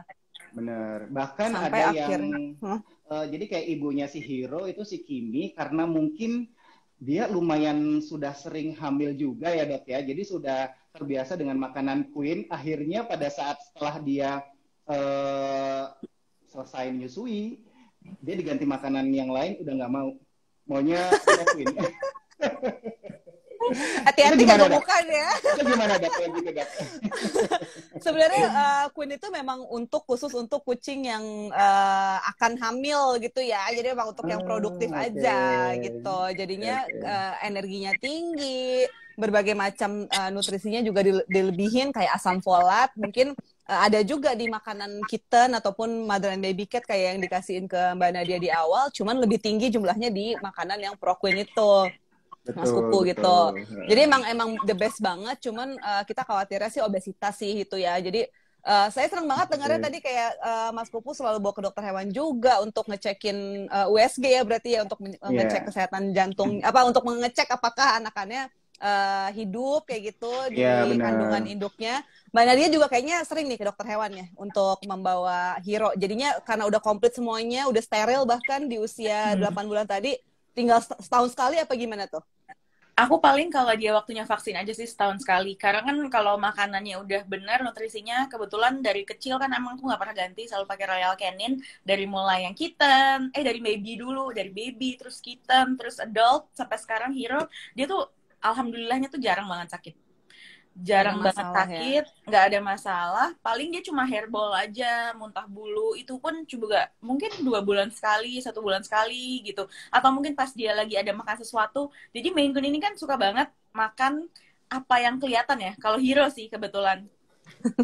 Speaker 3: Bener. Bahkan
Speaker 1: sampai
Speaker 3: ada
Speaker 1: akhirnya,
Speaker 3: yang jadi kayak ibunya si Hiro itu si Kimi, karena mungkin dia lumayan sudah sering hamil juga ya Dok ya, jadi sudah terbiasa dengan makanan Queen. Akhirnya pada saat setelah dia selesai menyusui, dia diganti makanan yang lain, udah nggak mau, maunya Queen.
Speaker 1: hati-hati kegemukan ya.
Speaker 3: Itu gimana Dok kalau gitu Dok?
Speaker 1: Sebenarnya Queen itu memang khusus untuk kucing yang akan hamil gitu ya. Jadi memang untuk yang produktif aja gitu. Jadinya energinya tinggi, berbagai macam nutrisinya juga dilebihin kayak asam folat. Mungkin ada juga di makanan kitten ataupun mother and baby cat kayak yang dikasihin ke Mbak Nadia di awal. Cuman lebih tinggi jumlahnya di makanan yang Pro Queen itu. Mas Pupu gitu. Jadi emang the best banget, cuman kita khawatirnya sih obesitas sih gitu ya. Jadi saya senang banget dengarnya tadi kayak Mas Pupu selalu bawa ke dokter hewan juga untuk ngecekin USG ya, berarti ya, untuk ngecek kesehatan jantung, untuk mengecek apakah anakannya hidup kayak gitu di kandungan induknya. Mbak Nadia juga kayaknya sering nih ke dokter hewan ya untuk membawa Hiro. Jadinya karena udah komplit semuanya, udah steril bahkan di usia 8 bulan tadi, tinggal setahun sekali apa gimana tuh?
Speaker 2: Aku paling kalau dia waktunya vaksin aja sih setahun sekali. Karena kan kalau makanannya udah benar, nutrisinya kebetulan dari kecil kan emang tuh nggak pernah ganti, selalu pakai Royal Canin dari mulai yang kitten, dari baby dulu, dari baby terus kitten, terus adult sampai sekarang Hero, dia tuh alhamdulillahnya tuh jarang banget sakit. jarang banget
Speaker 1: masalah ya.
Speaker 2: sakit, nggak ada masalah. Paling dia cuma hairball aja, muntah bulu. Itu pun juga mungkin 2 bulan sekali, 1 bulan sekali gitu. Atau mungkin pas dia lagi ada makan sesuatu. Jadi Maine Coon ini kan suka banget makan apa yang kelihatan ya. Kalau Hero sih kebetulan.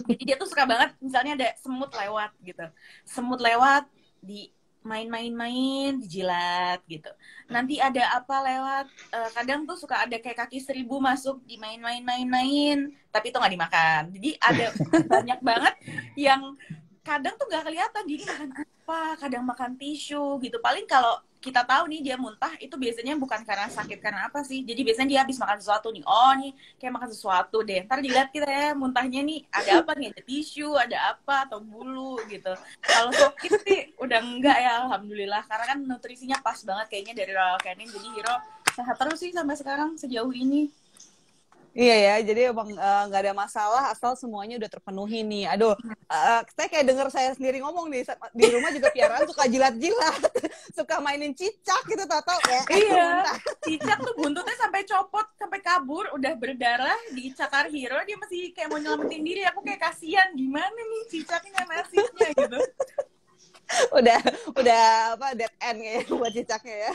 Speaker 2: Jadi dia tuh suka banget, misalnya ada semut lewat gitu. Semut lewat, di main-main-main, dijilat gitu. Nanti ada apa lewat, kadang tuh suka ada kayak kaki 1.000 masuk, dimain-main-main-main, tapi itu nggak dimakan. Jadi ada banyak banget yang kadang tuh nggak kelihatan, jadi makan apa, kadang makan tisu gitu. Paling kalau kita tahu nih dia muntah, itu biasanya bukan karena sakit, karena apa sih. Jadi biasanya dia habis makan sesuatu nih, oh nih kayak makan sesuatu deh, ntar dilihat kita ya muntahnya nih ada apa nih, ada tisu, ada apa, atau bulu gitu. Kalau sakit sih udah enggak ya, alhamdulillah, karena kan nutrisinya pas banget kayaknya dari Royal Canin. Jadi Hero sehat terus sih sampai sekarang sejauh ini.
Speaker 1: Iya ya, jadi emang nggak ada masalah asal semuanya udah terpenuhi nih. Aduh, saya kayak denger saya sendiri ngomong nih, di rumah juga piaraan suka jilat-jilat, suka mainin cicak gitu, tau-tau ya.
Speaker 2: Iya, cicak tuh buntutnya sampai copot, sampai kabur, udah berdarah, dicakar Hero, dia masih kayak mau nyelamatin diri. Aku kayak kasihan, gimana nih cicaknya nasibnya gitu.
Speaker 1: udah apa dead end kayak buat cicaknya ya.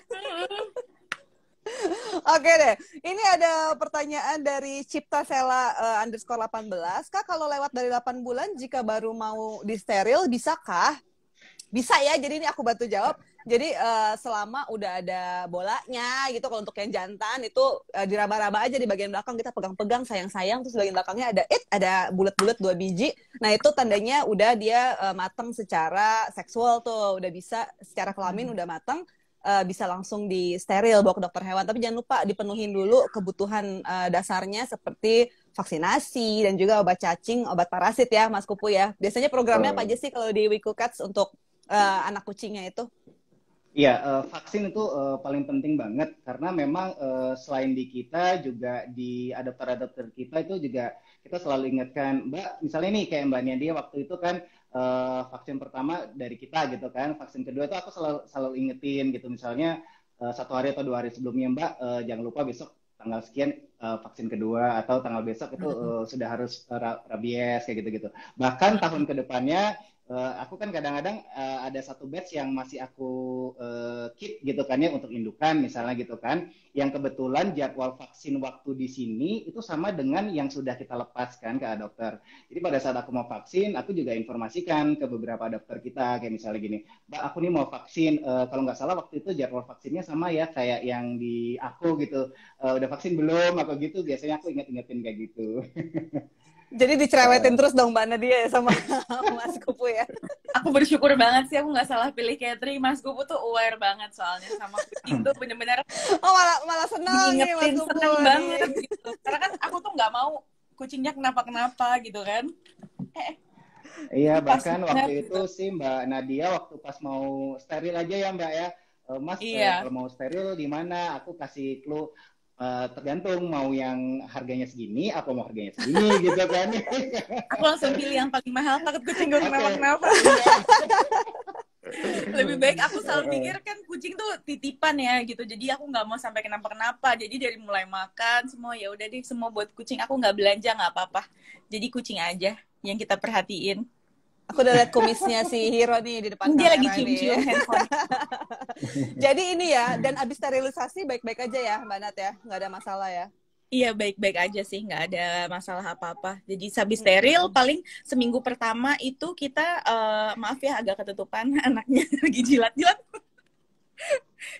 Speaker 1: Oke deh, ini ada pertanyaan dari Cipta Sela _18. Kak, kalau lewat dari 8 bulan jika baru mau disteril, bisakah? Bisa ya, jadi ini aku bantu jawab. Jadi selama udah ada bolanya gitu, kalau untuk yang jantan itu diraba-raba aja di bagian belakang, kita pegang-pegang sayang-sayang, terus bagian belakangnya ada bulat-bulat 2 biji. Nah itu tandanya udah dia matang secara seksual tuh, udah bisa secara kelamin udah matang. Bisa langsung di steril bawa ke dokter hewan, tapi jangan lupa dipenuhin dulu kebutuhan dasarnya seperti vaksinasi dan juga obat cacing, obat parasit ya Mas Kupu ya. Biasanya programnya apa aja sih kalau di Wiku Cats untuk anak kucingnya itu?
Speaker 3: Iya, vaksin itu paling penting banget karena memang selain di kita juga di adopter-adopter kita itu juga kita selalu ingatkan, Mbak, misalnya nih kayak Mbak Nadia waktu itu kan vaksin pertama dari kita gitu kan, vaksin kedua itu aku selalu ingetin gitu, misalnya 1 hari atau 2 hari sebelumnya, Mbak, jangan lupa besok tanggal sekian vaksin kedua, atau tanggal besok itu sudah harus rabies kayak gitu-gitu. Bahkan tahun kedepannya aku kan kadang-kadang ada satu batch yang masih aku keep gitu kan ya untuk indukan misalnya gitu kan, yang kebetulan jadwal vaksin waktu di sini itu sama dengan yang sudah kita lepaskan ke adopter. Jadi pada saat aku mau vaksin, aku juga informasikan ke beberapa adopter kita kayak misalnya gini, Mbak, aku nih mau vaksin, kalau nggak salah waktu itu jadwal vaksinnya sama ya kayak yang di aku gitu, udah vaksin belum atau gitu, biasanya aku inget-ingetin kayak gitu.
Speaker 1: Jadi dicerewetin terus dong Mbak Nadia ya sama Mas Kupu ya.
Speaker 2: Aku bersyukur banget sih aku nggak salah pilih Catherine. Mas Kupu tuh aware banget soalnya sama kucing tuh bener-bener.
Speaker 1: Oh malah senang nih Mas Kupu.
Speaker 2: Seneng banget gitu. Karena kan aku tuh nggak mau kucingnya kenapa-kenapa gitu kan.
Speaker 3: Iya, bahkan waktu itu
Speaker 2: gitu.
Speaker 3: sih Mbak Nadia waktu pas mau steril aja ya Mbak ya, Mas kalau mau steril di mana? Aku kasih clue, tergantung mau yang harganya segini apa mau harganya segini gitu kan.
Speaker 2: Aku langsung pilih yang paling mahal, takut kucing gue kenapa-kenapa. Lebih baik aku selalu pikir kan kucing tuh titipan ya gitu, jadi aku nggak mau sampai kenapa-kenapa. Jadi dari mulai makan semua ya udah deh, semua buat kucing, aku nggak belanja nggak apa-apa, jadi kucing aja yang kita perhatiin.
Speaker 1: Aku udah lihat kumisnya si Hero nih di depan
Speaker 2: dia
Speaker 1: kamera
Speaker 2: lagi
Speaker 1: nih.
Speaker 2: cium-cium handphone.
Speaker 1: Jadi ini ya, dan abis sterilisasi baik-baik aja ya Mbak Nat ya, nggak ada masalah ya?
Speaker 2: Iya, baik-baik aja sih, nggak ada masalah apa-apa. Jadi habis steril paling seminggu pertama itu kita maaf ya agak ketutupan, anaknya lagi jilat-jilat.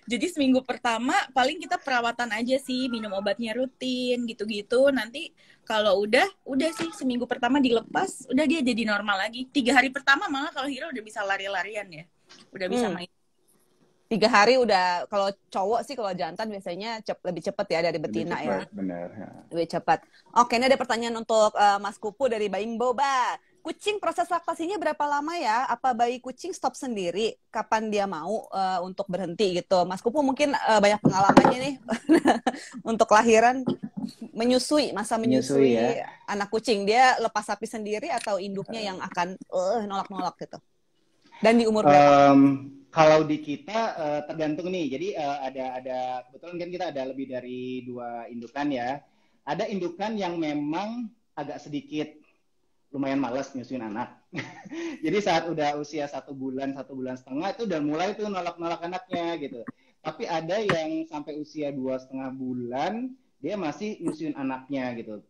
Speaker 2: Jadi seminggu pertama paling kita perawatan aja sih, minum obatnya rutin gitu-gitu. Nanti kalau udah sih seminggu pertama dilepas, udah dia jadi normal lagi. 3 hari pertama malah kalau Hero udah bisa lari-larian ya, udah bisa main.
Speaker 1: 3 hari udah, kalau cowok sih, kalau jantan biasanya lebih cepat ya dari betina
Speaker 3: lebih cepat,
Speaker 1: ya.
Speaker 3: Benar. Ya.
Speaker 1: Lebih cepat. Oke, ini ada pertanyaan untuk Mas Kupu dari Baim Boba. Kucing proses laktasinya berapa lama ya? Apa bayi kucing stop sendiri? Kapan dia mau untuk berhenti gitu? Mas Kupu mungkin banyak pengalamannya nih untuk kelahiran masa menyusui ya. Anak kucing. Dia lepas sapi sendiri atau induknya yang akan nolak-nolak gitu? Dan di umur berapa?
Speaker 3: Kalau di kita tergantung nih. Jadi ada kebetulan kan kita ada lebih dari 2 indukan ya. Ada indukan yang memang agak sedikit lumayan malas nyusuin anak. Jadi saat udah usia 1 bulan, 1 bulan setengah itu udah mulai tuh nolak-nolak anaknya gitu. Tapi ada yang sampai usia 2,5 bulan dia masih nyusuin anaknya gitu.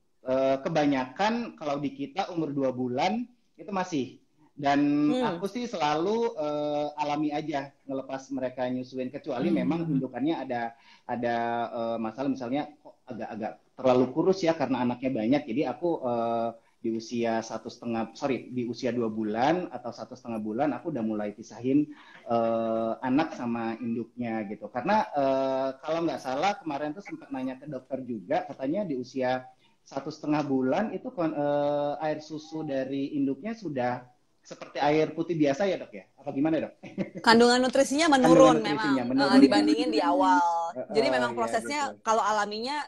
Speaker 3: Kebanyakan kalau di kita umur 2 bulan itu masih. Dan aku sih selalu alami aja ngelepas mereka nyusuin, kecuali memang indukannya ada masalah, misalnya kok agak-agak terlalu kurus ya karena anaknya banyak. Jadi aku di usia 2 bulan atau 1,5 bulan aku udah mulai pisahin anak sama induknya gitu. Karena kalau nggak salah kemarin tuh sempat nanya ke dokter juga, katanya di usia 1,5 bulan itu air susu dari induknya sudah seperti air putih biasa ya dok ya? Apa gimana dok?
Speaker 1: Kandungan nutrisinya menurun
Speaker 3: nutrisinya
Speaker 1: memang
Speaker 3: menurun.
Speaker 1: dibandingin di awal. Jadi memang
Speaker 3: Ya,
Speaker 1: prosesnya
Speaker 3: gitu.
Speaker 1: kalau alaminya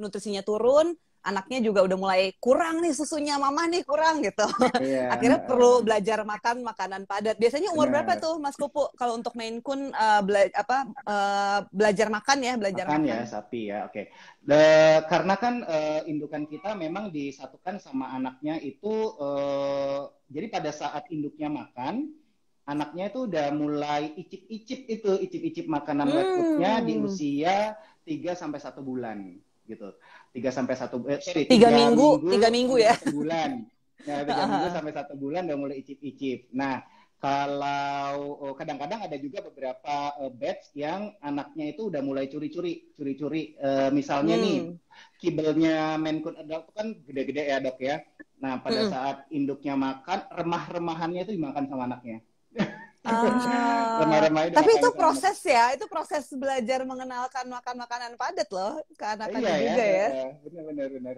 Speaker 1: nutrisinya turun, anaknya juga udah mulai kurang nih susunya, mama nih kurang gitu.
Speaker 3: Iya.
Speaker 1: Akhirnya perlu belajar makan makanan padat. Biasanya umur
Speaker 3: Benar.
Speaker 1: berapa tuh Mas Kupu kalau untuk Maine Coon belajar makan ya, belajar
Speaker 3: Makan
Speaker 1: makan.
Speaker 3: ya sapi ya, oke. Karena kan indukan kita memang disatukan sama anaknya itu, jadi pada saat induknya makan, anaknya itu udah mulai icip-icip makanan wet foodnya di usia 3 sampai 1 bulan gitu.
Speaker 1: 3 minggu ya.
Speaker 3: 1 bulan. Nah, 3 minggu sampai 1 bulan udah mulai icip-icip. Nah, kalau kadang-kadang ada juga beberapa batch yang anaknya itu udah mulai curi-curi. Misalnya nih, kibelnya Maine Coon adult itu kan gede-gede ya dok ya. Nah, pada saat induknya makan, remah-remahannya itu dimakan sama anaknya.
Speaker 1: Tapi itu proses ya, itu proses belajar mengenalkan makan makanan padat loh ke anak-anak juga ya.
Speaker 3: Benar.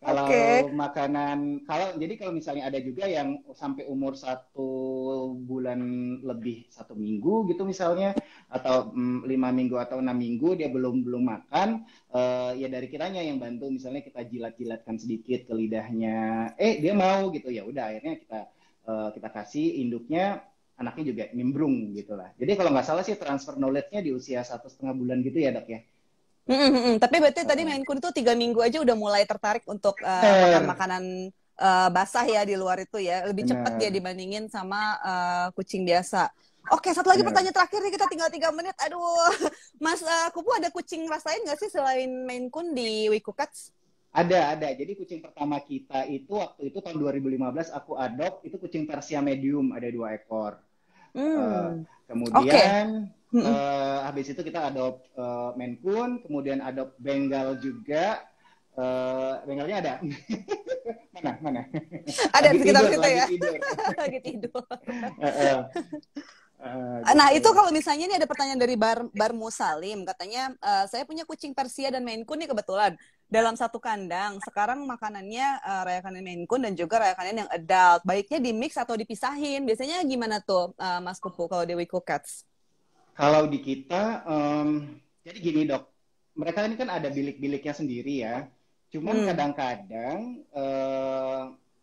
Speaker 3: Kalau makanan, kalau misalnya ada juga yang sampai umur 1 bulan lebih 1 minggu gitu misalnya, atau 5 minggu atau 6 minggu dia belum makan, ya dari kitanya yang bantu, misalnya kita jilat-jilatkan sedikit ke lidahnya, dia mau gitu, ya udah akhirnya kita kasih induknya. Anaknya juga nimbrung gitu lah. Jadi kalau nggak salah sih transfer knowledge-nya di usia 1,5 bulan gitu ya dok ya.
Speaker 1: Tapi berarti tadi Maine Coon itu 3 minggu aja udah mulai tertarik untuk makan makanan basah ya di luar itu ya. Lebih cepat dia dibandingin sama kucing biasa. Oke, satu lagi pertanyaan terakhir nih, kita tinggal 3 menit. Aduh, Mas Kupu ada kucing rasain nggak sih selain Maine Coon di Wiku Cats?
Speaker 3: Ada. Jadi kucing pertama kita itu waktu itu tahun 2015 aku adopt, itu kucing Persia medium, ada 2 ekor. Kemudian habis itu kita adopt Maine Coon, kemudian adopt Bengal juga. Bengalnya ada. Mana?
Speaker 1: Ada di sekitar situ ya. Lagi tidur. Nah itu kalau misalnya ini ada pertanyaan dari Bar Musalim, katanya saya punya kucing Persia dan Maine Coon nih kebetulan dalam satu kandang. Sekarang makanannya rayakan Maine Coon dan juga rayakan yang adult. Baiknya di mix atau dipisahin? Biasanya gimana tuh Mas Kupu kalau di Wiku Cats?
Speaker 3: Kalau di kita, jadi gini dok, mereka ini kan ada bilik-biliknya sendiri ya. Cuman kadang-kadang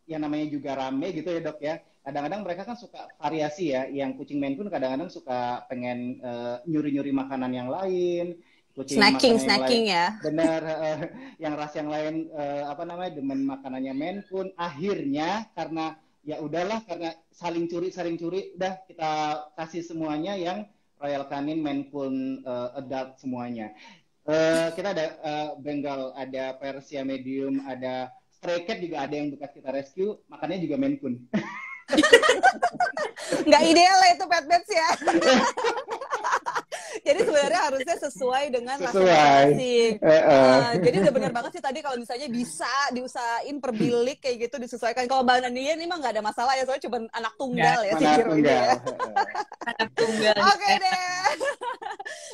Speaker 3: yang namanya juga rame gitu ya dok ya. Kadang-kadang mereka kan suka variasi ya. Yang kucing Maine Coon kadang-kadang suka pengen nyuri-nyuri makanan yang lain.
Speaker 1: Snacking ya.
Speaker 3: Benar, yang ras yang lain demen makanannya Maine Coon. Akhirnya karena ya udahlah, karena saling curi, udah kita kasih semuanya yang Royal Canin Maine Coon adult semuanya. Kita ada Bengal, ada Persia medium, ada Stray Cat juga ada yang bekas kita rescue, makannya juga Maine Coon.
Speaker 1: Nggak ideal lah itu pet pets ya. Jadi sebenarnya harusnya sesuai dengan rasa masing-masing. Jadi udah benar banget sih tadi kalau misalnya bisa diusahain per bilik kayak gitu disesuaikan. Kalau Mbak Nadia ini mah nggak ada masalah ya, soalnya cuma anak tunggal ya.
Speaker 2: Anak tunggal.
Speaker 1: Oke deh.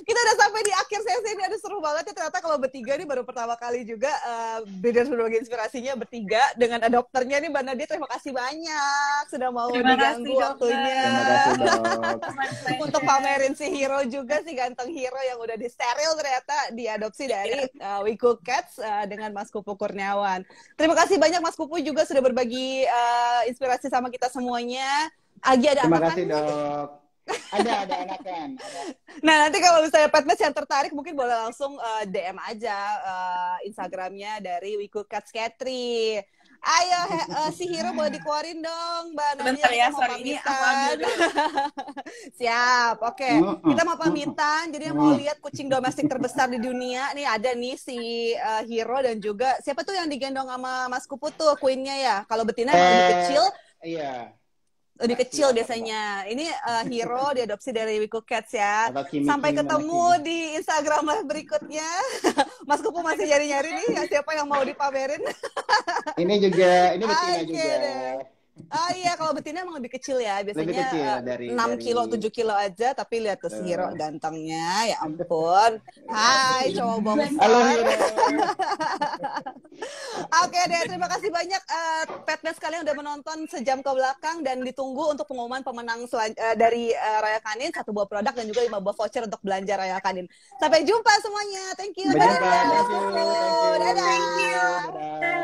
Speaker 1: Kita udah sampai di akhir sesi ini. Aduh seru banget ya, ternyata kalau bertiga nih baru pertama kali juga beda sebagai inspirasinya bertiga dengan adopternya nih Mbak Nadia. Terima kasih banyak sudah mau diganggu waktunya.
Speaker 3: Terima kasih dok.
Speaker 1: Untuk pamerin si Hero juga, si ganteng Hero yang udah disteril ternyata diadopsi dari Wiku Cats dengan Mas Kupu Kurniawan. Terima kasih banyak Mas Kupu juga sudah berbagi inspirasi sama kita semuanya. Agi ada
Speaker 3: Terima
Speaker 1: anakan?
Speaker 3: kasih dok. Ada anakan.
Speaker 1: Nah nanti kalau misalnya petmes yang tertarik mungkin boleh langsung DM aja Instagramnya dari Wiku Cats Catry. Ayo si Hiro boleh dikeluarin dong, Mbak Nadia.
Speaker 2: Sebentar ya,
Speaker 1: Kita mau
Speaker 2: sorry ini aku ambil
Speaker 1: pamitan.
Speaker 2: dulu.
Speaker 1: Siap, oke. Kita mau pamitan, jadi mau lihat kucing domestik terbesar di dunia. Nih ada nih si Hiro dan juga siapa tuh yang digendong sama Mas Kupu tuh, Queen-nya ya. Kalau betina emang lebih kecil,
Speaker 3: Iya.
Speaker 1: lebih kecil biasanya. Ini Hiro diadopsi dari Wiku Cats ya.
Speaker 3: Atau Kimi
Speaker 1: Sampai
Speaker 3: Kimi
Speaker 1: ketemu
Speaker 3: mana
Speaker 1: di Instagram live berikutnya. Mas Kupu masih nyari-nyari nih siapa yang mau dipamerin.
Speaker 3: Ini juga, ini betina
Speaker 1: Oke
Speaker 3: juga.
Speaker 1: deh. Ah iya, kalau betina emang lebih kecil ya. Biasanya
Speaker 3: Lebih kecil dari
Speaker 1: 6 kilo, 7 kilo aja. Tapi lihat tuh si Hiro gantengnya. Ya ampun. Hai, cowok bongsor.
Speaker 3: Halo Hiro.
Speaker 1: Oke deh, terima kasih banyak Petnes kalian udah menonton sejam ke belakang. Dan ditunggu untuk pengumuman pemenang dari Raya Kanin. 1 buah produk dan juga 5 buah voucher untuk belanja Raya Kanin. Sampai jumpa semuanya. Thank you.
Speaker 3: Sampai jumpa.
Speaker 1: Dadah.
Speaker 3: Thank you.
Speaker 1: Dadah.
Speaker 3: Dadah.